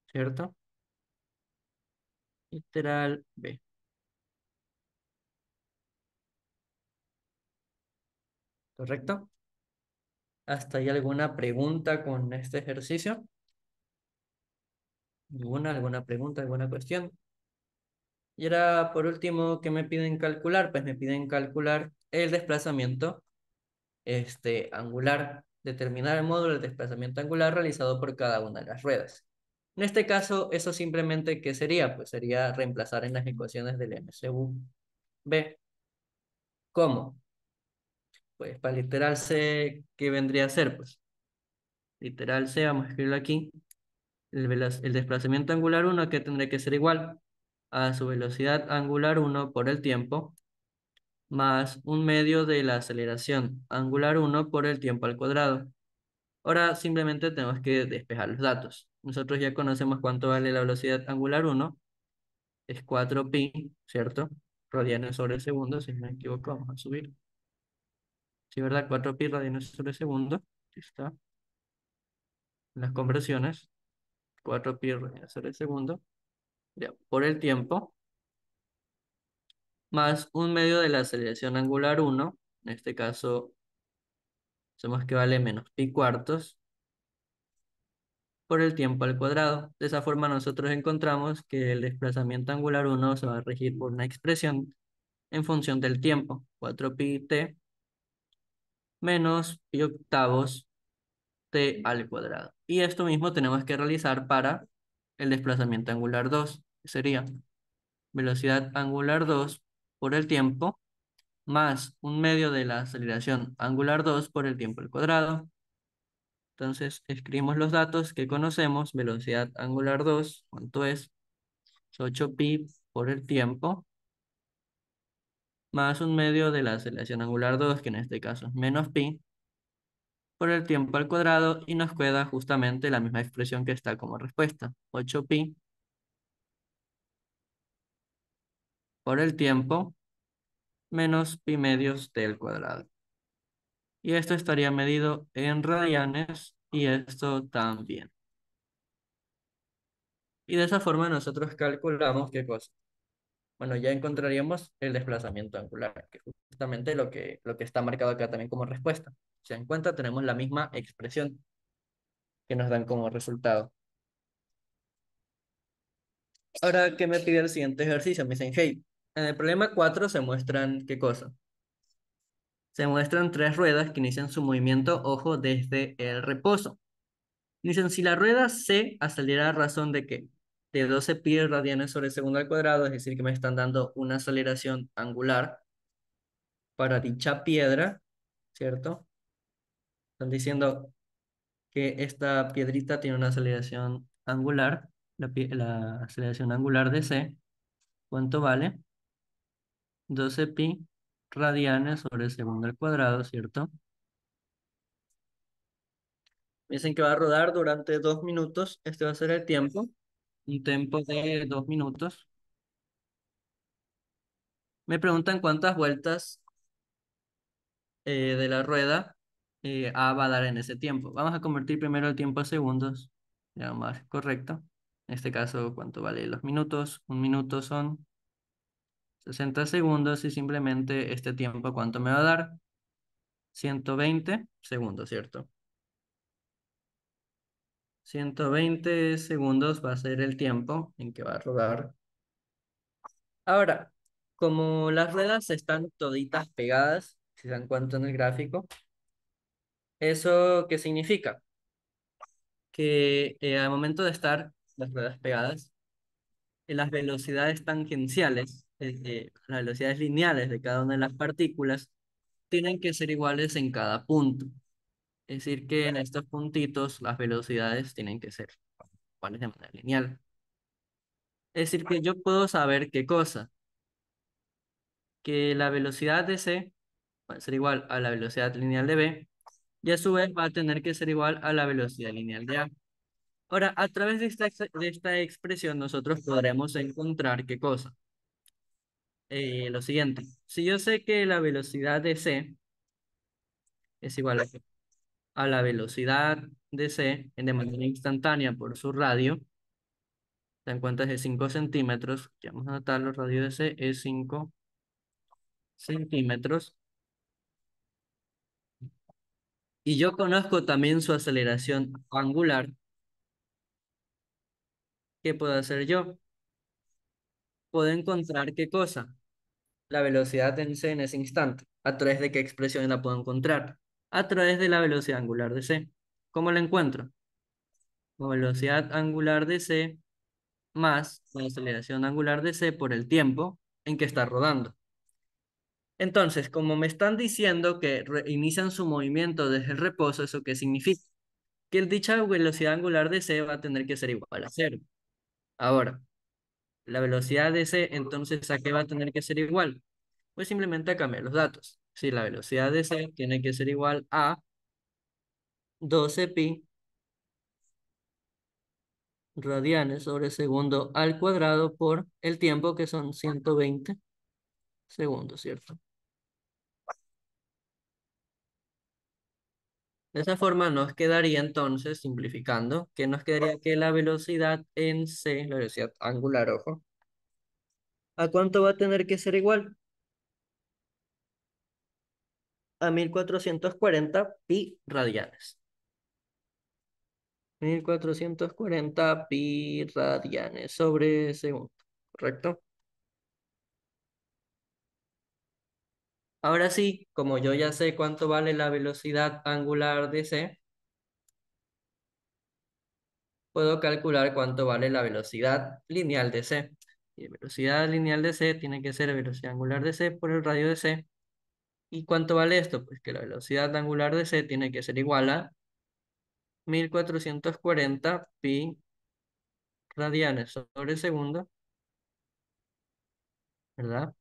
¿cierto? Literal B, ¿correcto? ¿Hasta ahí alguna pregunta con este ejercicio? ¿Alguna pregunta, alguna cuestión? Y ahora, por último, ¿qué me piden calcular? Pues me piden calcular el desplazamiento angular, determinar el módulo del desplazamiento angular realizado por cada una de las ruedas. En este caso, eso simplemente, ¿qué sería? Pues sería reemplazar en las ecuaciones del MCU-B. ¿Cómo? Pues para literal C, ¿qué vendría a ser? Pues literal C, vamos a escribirlo aquí. El desplazamiento angular 1, que tendría que ser igual a su velocidad angular 1 por el tiempo, más un medio de la aceleración angular 1 por el tiempo al cuadrado. Ahora simplemente tenemos que despejar los datos. Nosotros ya conocemos cuánto vale la velocidad angular 1, es 4pi, ¿cierto? Radianes sobre segundo, si no me equivoco, vamos a subir. Sí, ¿verdad? 4pi radianes sobre segundo. Aquí está. Las conversiones. 4pi radianes sobre segundo. Ya, por el tiempo, más un medio de la aceleración angular 1. En este caso, sabemos que vale menos pi cuartos por el tiempo al cuadrado. De esa forma nosotros encontramos que el desplazamiento angular 1 se va a regir por una expresión en función del tiempo, 4pi t menos pi octavos t al cuadrado. Y esto mismo tenemos que realizar para el desplazamiento angular 2, que sería velocidad angular 2 por el tiempo más un medio de la aceleración angular 2 por el tiempo al cuadrado. Entonces escribimos los datos que conocemos, velocidad angular 2, ¿cuánto es? 8pi por el tiempo, más un medio de la aceleración angular 2, que en este caso es menos pi, por el tiempo al cuadrado, y nos queda justamente la misma expresión que está como respuesta, 8pi por el tiempo, menos pi medios del cuadrado. Y esto estaría medido en radianes, y esto también. Y de esa forma nosotros calculamos qué cosa. Bueno, ya encontraríamos el desplazamiento angular, que es justamente lo que está marcado acá también como respuesta. Si se dan cuenta, tenemos la misma expresión que nos dan como resultado. Ahora, ¿qué me pide el siguiente ejercicio? Me dicen, hey, en el problema 4 se muestran, ¿qué cosa? Se muestran tres ruedas que inician su movimiento, ojo, desde el reposo. Dicen, si la rueda C acelera a razón de que de 12 pi radianes sobre segundo al cuadrado, es decir, que me están dando una aceleración angular para dicha piedra, ¿cierto? Están diciendo que esta piedrita tiene una aceleración angular, la aceleración angular de C, ¿cuánto vale? 12 pi radianes sobre segundo al cuadrado, ¿cierto? Me dicen que va a rodar durante 2 minutos, este va a ser el tiempo, un tiempo de 2 minutos. Me preguntan cuántas vueltas de la rueda A va a dar en ese tiempo. Vamos a convertir primero el tiempo a segundos, ya más correcto. En este caso, ¿cuánto vale los minutos? Un minuto son 60 segundos y simplemente este tiempo, ¿cuánto me va a dar? 120 segundos, ¿cierto? 120 segundos va a ser el tiempo en que va a rodar. Ahora, como las ruedas están toditas pegadas, si se dan cuenta en el gráfico, ¿eso qué significa? Que al momento de estar las ruedas pegadas, las velocidades tangenciales, las velocidades lineales de cada una de las partículas, tienen que ser iguales en cada punto. Es decir, que en estos puntitos las velocidades tienen que ser iguales de manera lineal. Es decir, que yo puedo saber qué cosa, que la velocidad de C va a ser igual a la velocidad lineal de B, y a su vez va a tener que ser igual a la velocidad lineal de A. Ahora, a través de esta expresión nosotros podremos encontrar qué cosa. Lo siguiente, si yo sé que la velocidad de C es igual a la velocidad de C de manera instantánea por su radio, ten en cuenta es de 5 centímetros, ya vamos a anotarlo, el radio de C es 5 centímetros, y yo conozco también su aceleración angular. ¿Qué puedo hacer yo? Puedo encontrar qué cosa, la velocidad en C en ese instante. ¿A través de qué expresión la puedo encontrar? A través de la velocidad angular de C. ¿Cómo la encuentro? Como velocidad angular de C más la aceleración angular de C por el tiempo en que está rodando. Entonces, como me están diciendo que inician su movimiento desde el reposo, ¿eso qué significa? Que dicha velocidad angular de C va a tener que ser igual a cero. Ahora, la velocidad de C, entonces, ¿a qué va a tener que ser igual? Pues simplemente a cambiar los datos. Si la velocidad de C tiene que ser igual a 12 pi radianes sobre segundo al cuadrado por el tiempo que son 120 segundos, ¿cierto? De esa forma nos quedaría entonces, simplificando, que nos quedaría que la velocidad en C, la velocidad angular, ojo, ¿a cuánto va a tener que ser igual? A 1440 pi radianes. 1440 pi radianes sobre segundo, ¿correcto? Ahora sí, como yo ya sé cuánto vale la velocidad angular de C, puedo calcular cuánto vale la velocidad lineal de C. Y velocidad lineal de C tiene que ser velocidad angular de C por el radio de C. ¿Y cuánto vale esto? Pues que la velocidad angular de C tiene que ser igual a 1440 pi radianes sobre segundo, ¿verdad?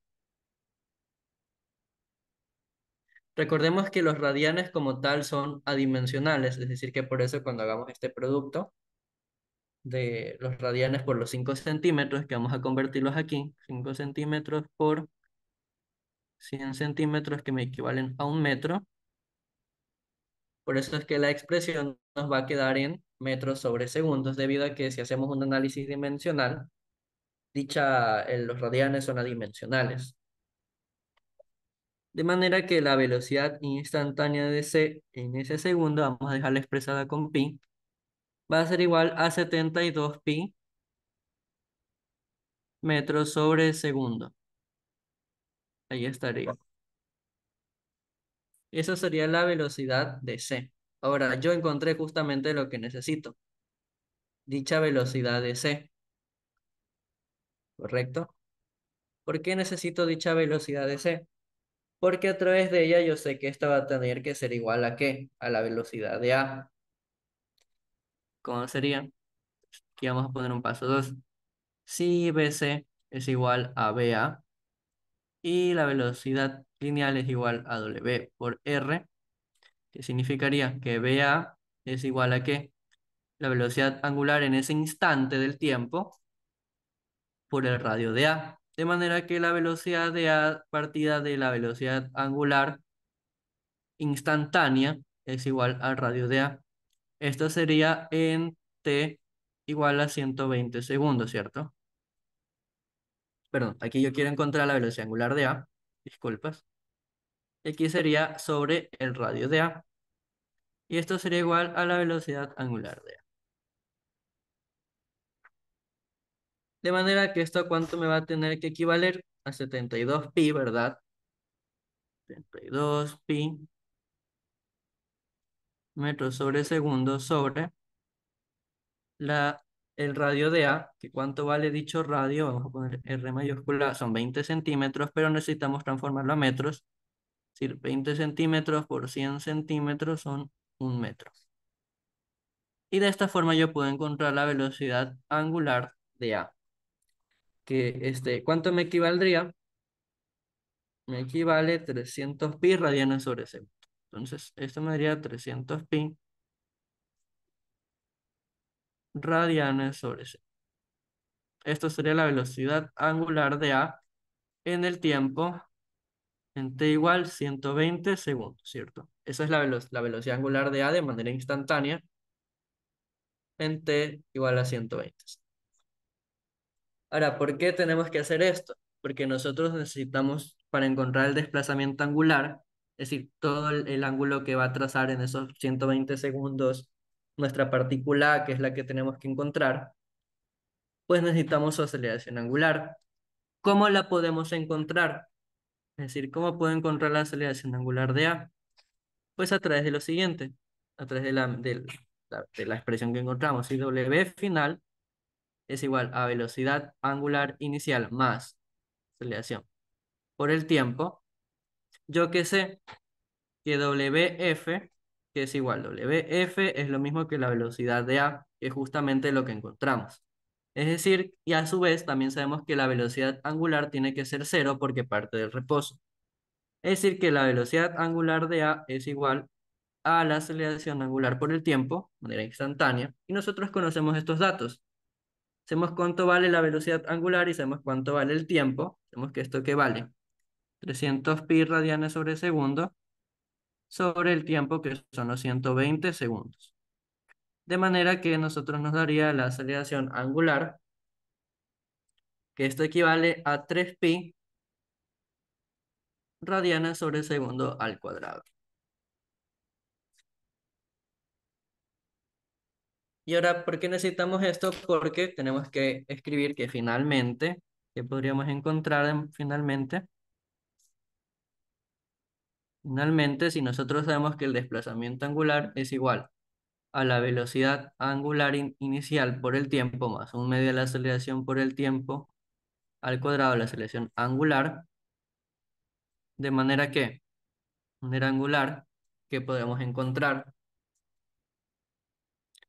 Recordemos que los radianes como tal son adimensionales, es decir, que por eso cuando hagamos este producto de los radianes por los 5 centímetros, que vamos a convertirlos aquí, 5 centímetros por 100 centímetros que me equivalen a 1 metro, por eso es que la expresión nos va a quedar en metros sobre segundos, debido a que si hacemos un análisis dimensional, los radianes son adimensionales. De manera que la velocidad instantánea de c en ese segundo, vamos a dejarla expresada con pi, va a ser igual a 72 pi metros sobre segundo. Ahí estaría. Esa sería la velocidad de c. Ahora, yo encontré justamente lo que necesito. Dicha velocidad de c, ¿correcto? ¿Por qué necesito dicha velocidad de c? Porque a través de ella yo sé que esta va a tener que ser igual a ¿qué? A la velocidad de a. ¿Cómo sería? Aquí vamos a poner un paso 2. Si BC es igual a BA y la velocidad lineal es igual a W por R, que significaría que BA es igual a ¿qué? La velocidad angular en ese instante del tiempo por el radio de A. De manera que la velocidad de A partida de la velocidad angular instantánea es igual al radio de A. Esto sería en t igual a 120 segundos, ¿cierto? Perdón, aquí yo quiero encontrar la velocidad angular de A, disculpas. Aquí sería sobre el radio de A. Y esto sería igual a la velocidad angular de A. De manera que esto a cuánto me va a tener que equivaler a 72 pi, ¿verdad? 72 pi metros sobre segundo sobre la, el radio de A, que cuánto vale dicho radio, vamos a poner R mayúscula, son 20 centímetros, pero necesitamos transformarlo a metros. Es decir, 20 centímetros por 100 centímetros son 1 metro. Y de esta forma yo puedo encontrar la velocidad angular de A. ¿Cuánto me equivaldría? Me equivale 300 pi radianes sobre segundo. Entonces, esto me daría 300 pi radianes sobre segundo. Esto sería la velocidad angular de A en el tiempo en t igual 120 segundos, ¿cierto? Esa es la velocidad angular de A de manera instantánea en t igual a 120. Ahora, ¿por qué tenemos que hacer esto? Porque nosotros necesitamos, para encontrar el desplazamiento angular, es decir, todo el ángulo que va a trazar en esos 120 segundos nuestra partícula A, que es la que tenemos que encontrar, pues necesitamos su aceleración angular. ¿Cómo la podemos encontrar? Es decir, ¿cómo puedo encontrar la aceleración angular de A? Pues a través de lo siguiente, a través de la expresión que encontramos, si W final es igual a velocidad angular inicial más aceleración por el tiempo, yo que sé que WF, que es igual, WF es lo mismo que la velocidad de A, que es justamente lo que encontramos. Es decir, y a su vez también sabemos que la velocidad angular tiene que ser cero porque parte del reposo. Es decir, que la velocidad angular de A es igual a la aceleración angular por el tiempo, de manera instantánea, y nosotros conocemos estos datos. Sabemos cuánto vale la velocidad angular y sabemos cuánto vale el tiempo. Sabemos que esto que vale 300 pi radianes sobre segundo sobre el tiempo que son los 120 segundos. De manera que nosotros nos daría la aceleración angular, que esto equivale a 3 pi radianes sobre segundo al cuadrado. Y ahora, ¿por qué necesitamos esto? Porque tenemos que escribir que finalmente, que podríamos encontrar finalmente, si nosotros sabemos que el desplazamiento angular es igual a la velocidad angular inicial por el tiempo más un medio de la aceleración por el tiempo al cuadrado de la aceleración angular, de manera angular, que podemos encontrar.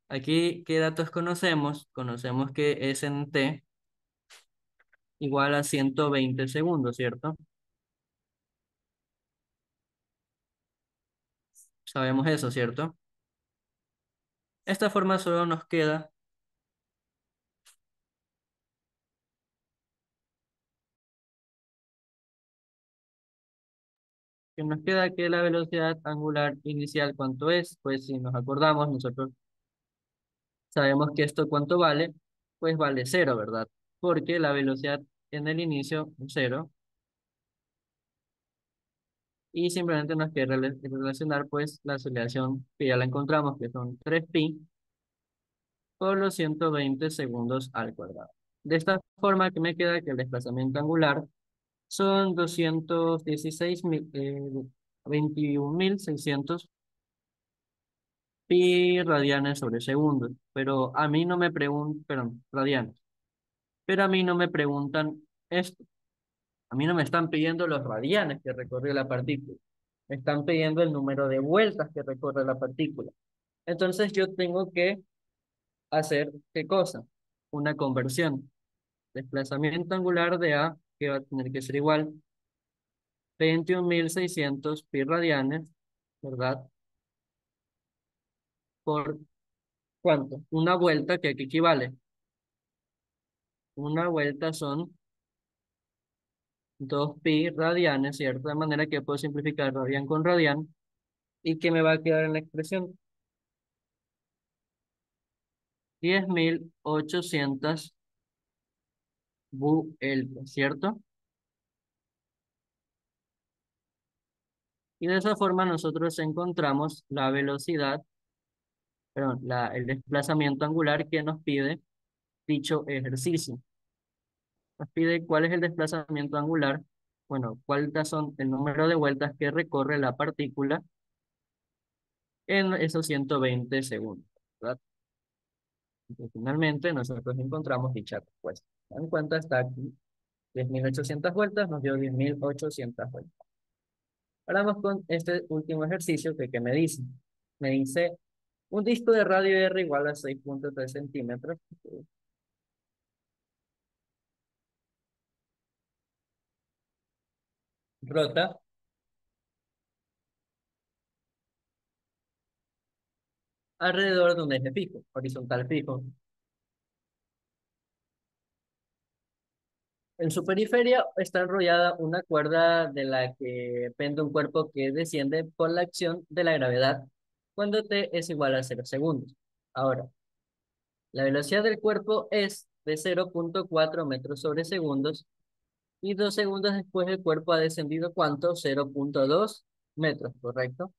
Aquí, ¿qué datos conocemos? Conocemos que es en t igual a 120 segundos, ¿cierto? Sabemos eso, ¿cierto? Esta forma solo nos queda que la velocidad angular inicial, ¿cuánto es? Pues si nos acordamos, nosotros Sabemos que esto cuánto vale, pues vale cero, ¿verdad? Porque la velocidad en el inicio es cero y simplemente nos queda relacionar pues la aceleración que ya la encontramos, que son 3pi por los 120 segundos al cuadrado. De esta forma que me queda que el desplazamiento angular son 21.600 pi radianes sobre segundo. Pero a mí no me preguntan, perdón, radianes. Pero a mí no me preguntan esto. A mí no me están pidiendo los radianes que recorrió la partícula. Me están pidiendo el número de vueltas que recorre la partícula. Entonces yo tengo que hacer, ¿qué cosa? Una conversión. Desplazamiento angular de A, que va a tener que ser igual 21.600 pi radianes, ¿verdad? ¿Por cuánto? Una vuelta, que aquí equivale. Una vuelta son 2pi radianes, ¿cierto? De manera que puedo simplificar radian con radian. ¿Y qué me va a quedar en la expresión? 10.800 vueltas, ¿cierto? Y de esa forma nosotros encontramos la velocidad, perdón, el desplazamiento angular que nos pide dicho ejercicio. Nos pide cuál es el desplazamiento angular, bueno, cuáles son el número de vueltas que recorre la partícula en esos 120 segundos, ¿verdad? Y finalmente nosotros encontramos dicha respuesta. En cuenta está aquí, 10.800 vueltas nos dio 10.800 vueltas. Ahora vamos con este último ejercicio que me dice. Me dice un disco de radio R igual a 6.3 centímetros. Rota alrededor de un eje fijo, horizontal fijo. En su periferia está enrollada una cuerda de la que pende un cuerpo que desciende por la acción de la gravedad cuando t es igual a 0 segundos. Ahora, la velocidad del cuerpo es de 0.4 metros sobre segundos y 2 segundos después el cuerpo ha descendido ¿cuánto? 0.2 metros, ¿correcto?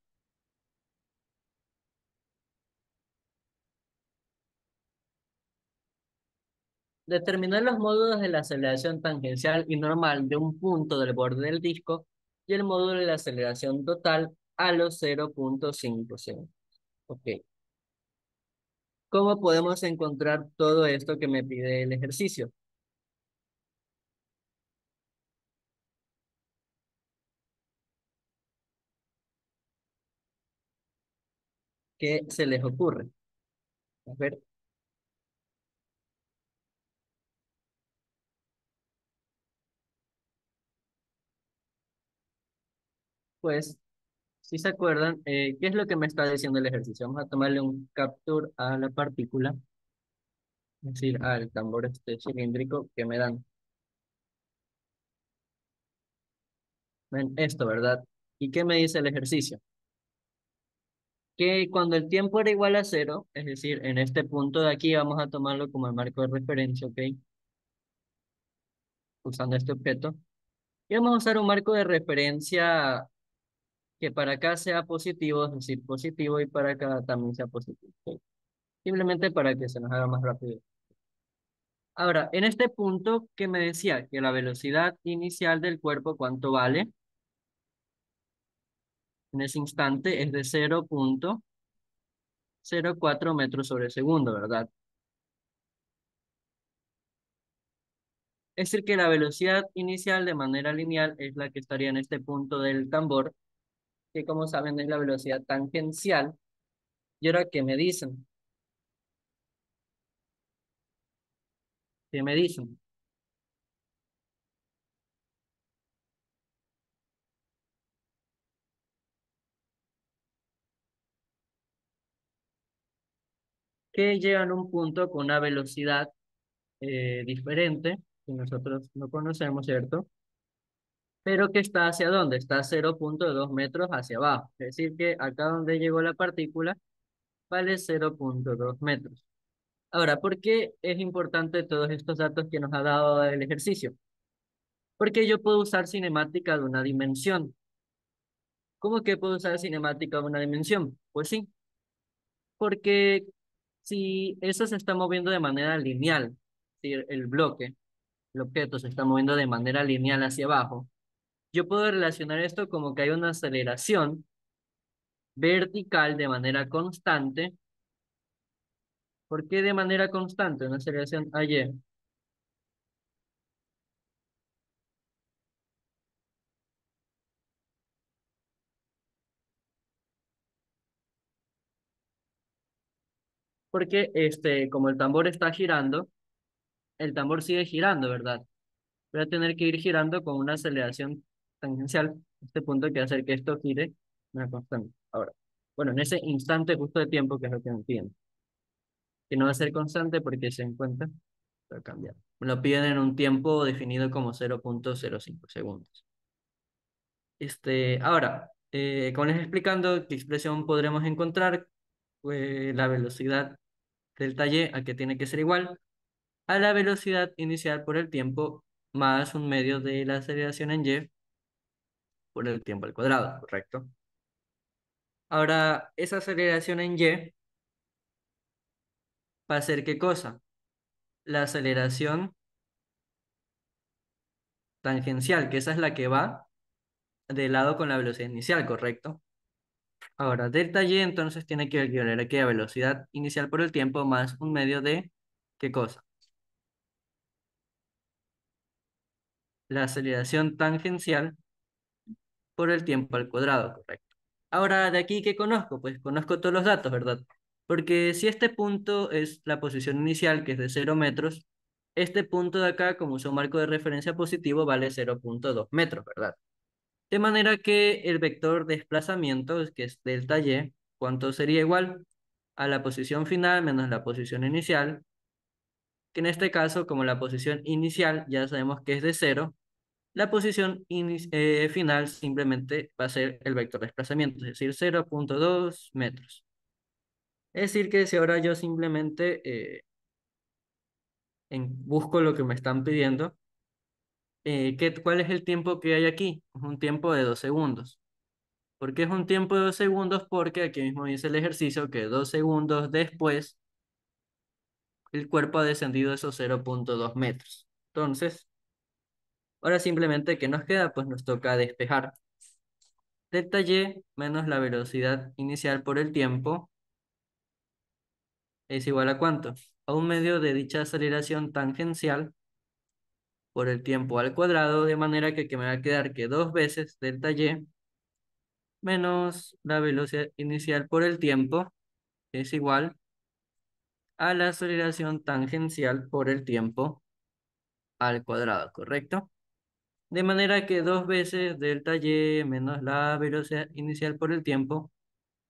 Determinar los módulos de la aceleración tangencial y normal de un punto del borde del disco y el módulo de la aceleración total a los 0.5 segundos. Ok. ¿Cómo podemos encontrar todo esto que me pide el ejercicio? ¿Qué se les ocurre? A ver, pues, si se acuerdan, ¿qué es lo que me está diciendo el ejercicio? Vamos a tomarle un capture a la partícula, es decir, al tambor este cilíndrico que me dan. Ven esto, ¿verdad? ¿Y qué me dice el ejercicio? Que cuando el tiempo era igual a cero, es decir, en este punto de aquí vamos a tomarlo como el marco de referencia, ¿ok? Usando este objeto. Y vamos a usar un marco de referencia que para acá sea positivo, es decir, positivo, y para acá también sea positivo, ¿ok? Simplemente para que se nos haga más rápido. Ahora, en este punto que me decía que la velocidad inicial del cuerpo, ¿cuánto vale? En ese instante es de 0.04 metros sobre segundo, ¿verdad? Es decir, que la velocidad inicial de manera lineal es la que estaría en este punto del tambor, que como saben es la velocidad tangencial. Y ahora, ¿qué me dicen? ¿Qué me dicen? Que llegan a un punto con una velocidad diferente, que nosotros no conocemos, ¿cierto? Pero que está hacia dónde, está a 0.2 metros hacia abajo. Es decir, que acá donde llegó la partícula vale 0.2 metros. Ahora, ¿por qué es importante todos estos datos que nos ha dado el ejercicio? Porque yo puedo usar cinemática de una dimensión. ¿Cómo que puedo usar cinemática de una dimensión? Pues sí, porque si eso se está moviendo de manera lineal, si el bloque, el objeto se está moviendo de manera lineal hacia abajo, yo puedo relacionar esto como que hay una aceleración vertical de manera constante. ¿Por qué de manera constante? Una aceleración AY. Porque como el tambor está girando, el tambor sigue girando, ¿verdad? Voy a tener que ir girando con una aceleración tangencial. Este punto que hacer que esto gire una constante. Ahora, bueno, en ese instante justo de tiempo, que es lo que me piden, que no va a ser constante porque se encuentra, va a cambiar. Me lo piden en un tiempo definido como 0,05 segundos. Ahora, como les explicando, ¿qué expresión podremos encontrar? Pues la velocidad del talle a que tiene que ser igual a la velocidad inicial por el tiempo más un medio de la aceleración en y por el tiempo al cuadrado, ¿correcto? Ahora, esa aceleración en y va a ser ¿qué cosa? La aceleración tangencial, que esa es la que va de lado con la velocidad inicial, ¿correcto? Ahora, delta y entonces tiene que equivaler aquí a velocidad inicial por el tiempo más un medio de ¿qué cosa? La aceleración tangencial por el tiempo al cuadrado, ¿correcto? Ahora, de aquí, ¿qué conozco? Pues conozco todos los datos, ¿verdad? Porque si este punto es la posición inicial, que es de 0 metros, este punto de acá, como usa un marco de referencia positivo, vale 0,2 metros, ¿verdad? De manera que el vector desplazamiento, que es delta y, ¿cuánto sería igual? A la posición final menos la posición inicial, que en este caso, como la posición inicial ya sabemos que es de 0, la posición final simplemente va a ser el vector de desplazamiento, es decir, 0,2 metros. Es decir, que si ahora yo simplemente busco lo que me están pidiendo, ¿cuál es el tiempo que hay aquí? Es un tiempo de 2 segundos. ¿Por qué es un tiempo de 2 segundos? Porque aquí mismo dice el ejercicio que 2 segundos después el cuerpo ha descendido esos 0,2 metros. Entonces, ahora simplemente, ¿qué nos queda? Pues nos toca despejar. Delta y menos la velocidad inicial por el tiempo es igual a ¿cuánto? A un medio de dicha aceleración tangencial por el tiempo al cuadrado, de manera que me va a quedar que 2 veces delta y menos la velocidad inicial por el tiempo es igual a la aceleración tangencial por el tiempo al cuadrado, ¿correcto? De manera que 2 veces delta y menos la velocidad inicial por el tiempo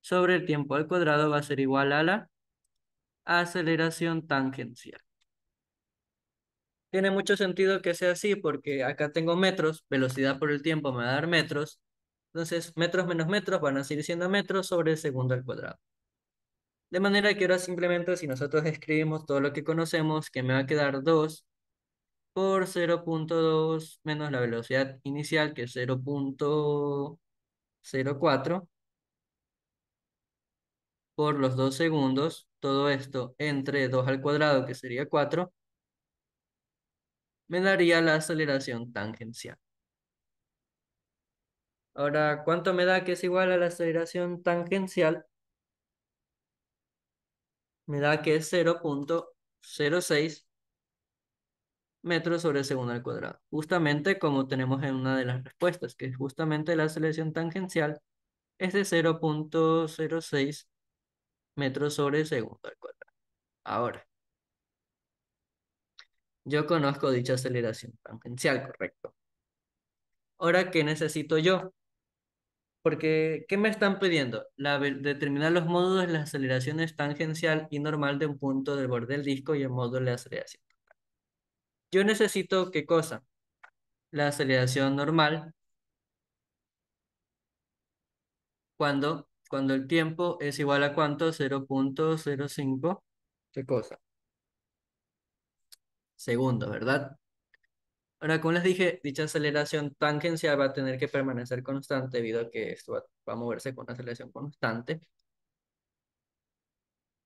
sobre el tiempo al cuadrado va a ser igual a la aceleración tangencial. Tiene mucho sentido que sea así porque acá tengo metros, velocidad por el tiempo me va a dar metros, entonces metros menos metros van a seguir siendo metros sobre el segundo al cuadrado. De manera que ahora simplemente si nosotros escribimos todo lo que conocemos, que me va a quedar 2 por 0,2 menos la velocidad inicial que es 0,04 por los 2 segundos, todo esto entre 2 al cuadrado que sería 4, me daría la aceleración tangencial. Ahora, ¿cuánto me da que es igual a la aceleración tangencial? Me da que es 0,06 metros sobre segundo al cuadrado. Justamente como tenemos en una de las respuestas, que es justamente la aceleración tangencial es de 0,06 metros sobre segundo al cuadrado. Ahora, yo conozco dicha aceleración tangencial, correcto. Ahora, ¿qué necesito yo? Porque, ¿qué me están pidiendo? Determinar los módulos de las aceleraciones tangencial y normal de un punto del borde del disco y el módulo de aceleración. Yo necesito, ¿qué cosa? La aceleración normal cuando el tiempo es igual a ¿cuánto? 0,05. ¿Qué cosa? segundos, ¿verdad? Ahora, como les dije, dicha aceleración tangencial va a tener que permanecer constante debido a que esto va a moverse con una aceleración constante.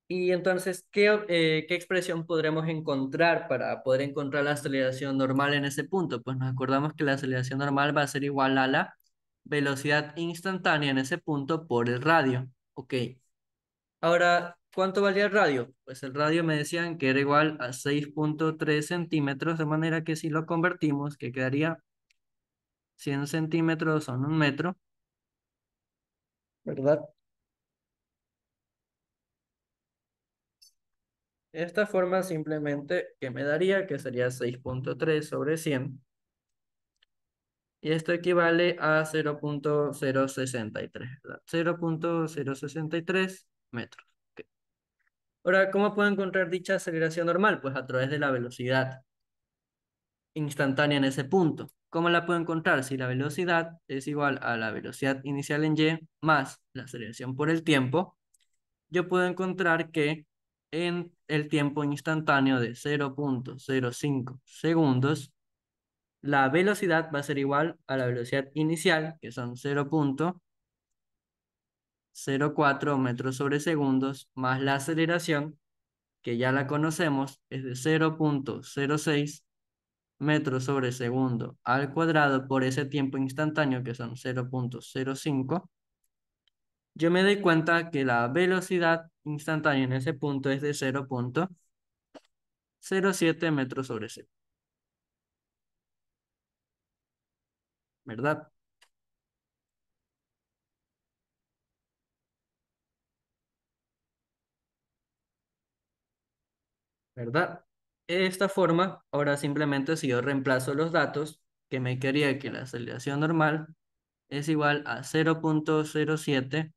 Y entonces, ¿qué expresión podremos encontrar para poder encontrar la aceleración normal en ese punto? Pues nos acordamos que la aceleración normal va a ser igual a la velocidad instantánea en ese punto por el radio. Ok. Ahora, ¿cuánto valía el radio? Pues el radio me decían que era igual a 6,3 centímetros, de manera que si lo convertimos, que quedaría 100 centímetros son un metro, ¿verdad? Esta forma simplemente que me daría, que sería 6,3 sobre 100. Y esto equivale a 0,063, ¿verdad? 0,063 metros. Ok. Ahora, ¿cómo puedo encontrar dicha aceleración normal? Pues a través de la velocidad instantánea en ese punto. ¿Cómo la puedo encontrar? Si la velocidad es igual a la velocidad inicial en y más la aceleración por el tiempo, yo puedo encontrar que en el tiempo instantáneo de 0,05 segundos, la velocidad va a ser igual a la velocidad inicial, que son 0,04 metros sobre segundos, más la aceleración, que ya la conocemos, es de 0,06 metros sobre segundo al cuadrado por ese tiempo instantáneo, que son 0,05. Yo me doy cuenta que la velocidad instantánea en ese punto es de 0,07 metros sobre segundo, ¿verdad? ¿Verdad? De esta forma, ahora simplemente si yo reemplazo los datos, que me quería que la aceleración normal es igual a 0,07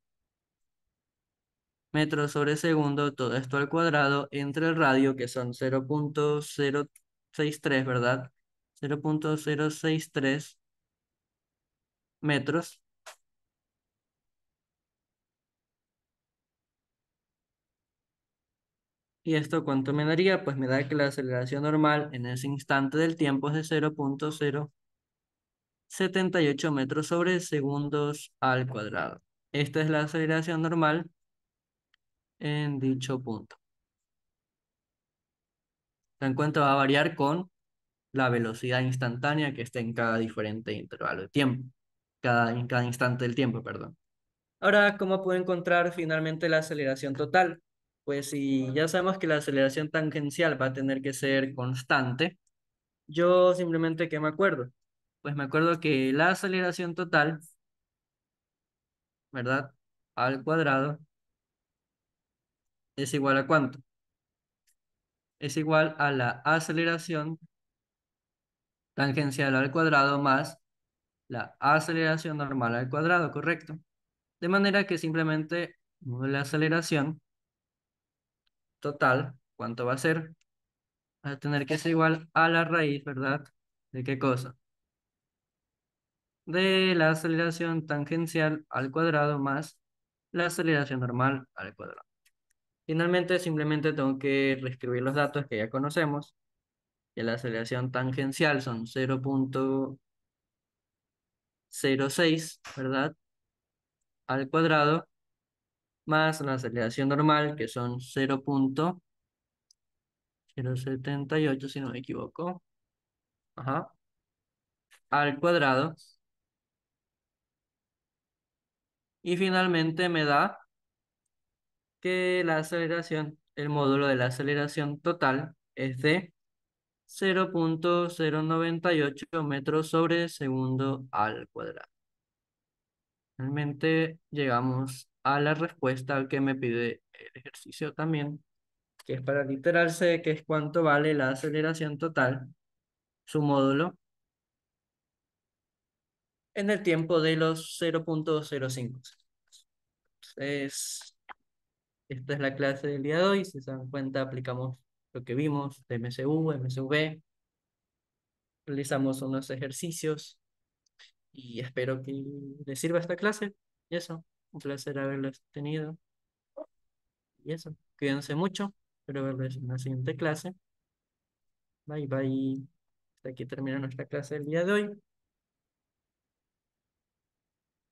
metros sobre segundo, todo esto al cuadrado, entre el radio, que son 0,063, ¿verdad? 0,063 metros. ¿Y esto cuánto me daría? Pues me da que la aceleración normal en ese instante del tiempo es de 0,078 metros sobre segundos al cuadrado. Esta es la aceleración normal en dicho punto. En cuanto va a variar con la velocidad instantánea que está en cada diferente intervalo de tiempo, en cada instante del tiempo, perdón. Ahora, ¿cómo puedo encontrar finalmente la aceleración total? Pues si ya sabemos que la aceleración tangencial va a tener que ser constante, yo simplemente, ¿qué me acuerdo? Pues me acuerdo que la aceleración total, ¿verdad? Al cuadrado es igual a ¿cuánto? Es igual a la aceleración tangencial al cuadrado más la aceleración normal al cuadrado, ¿correcto? De manera que simplemente la aceleración total, ¿cuánto va a ser? Va a tener que ser igual a la raíz, ¿verdad? ¿De qué cosa? De la aceleración tangencial al cuadrado más la aceleración normal al cuadrado. Finalmente, simplemente tengo que reescribir los datos que ya conocemos, que la aceleración tangencial son 0,06, ¿verdad? Al cuadrado, más la aceleración normal, que son 0,078, si no me equivoco, ajá, al cuadrado. Y finalmente me da que la aceleración, el módulo de la aceleración total es de 0,098 metros sobre segundo al cuadrado. Realmente llegamos a la respuesta que me pide el ejercicio también, que es para literarse, que es cuánto vale la aceleración total, su módulo, en el tiempo de los 0,05. Entonces, esta es la clase del día de hoy. Si se dan cuenta, aplicamos lo que vimos de MCU, MCV, realizamos unos ejercicios y espero que les sirva esta clase. Y eso, un placer haberlos tenido. Y eso, cuídense mucho. Espero verles en la siguiente clase. Bye bye. Hasta aquí termina nuestra clase del día de hoy.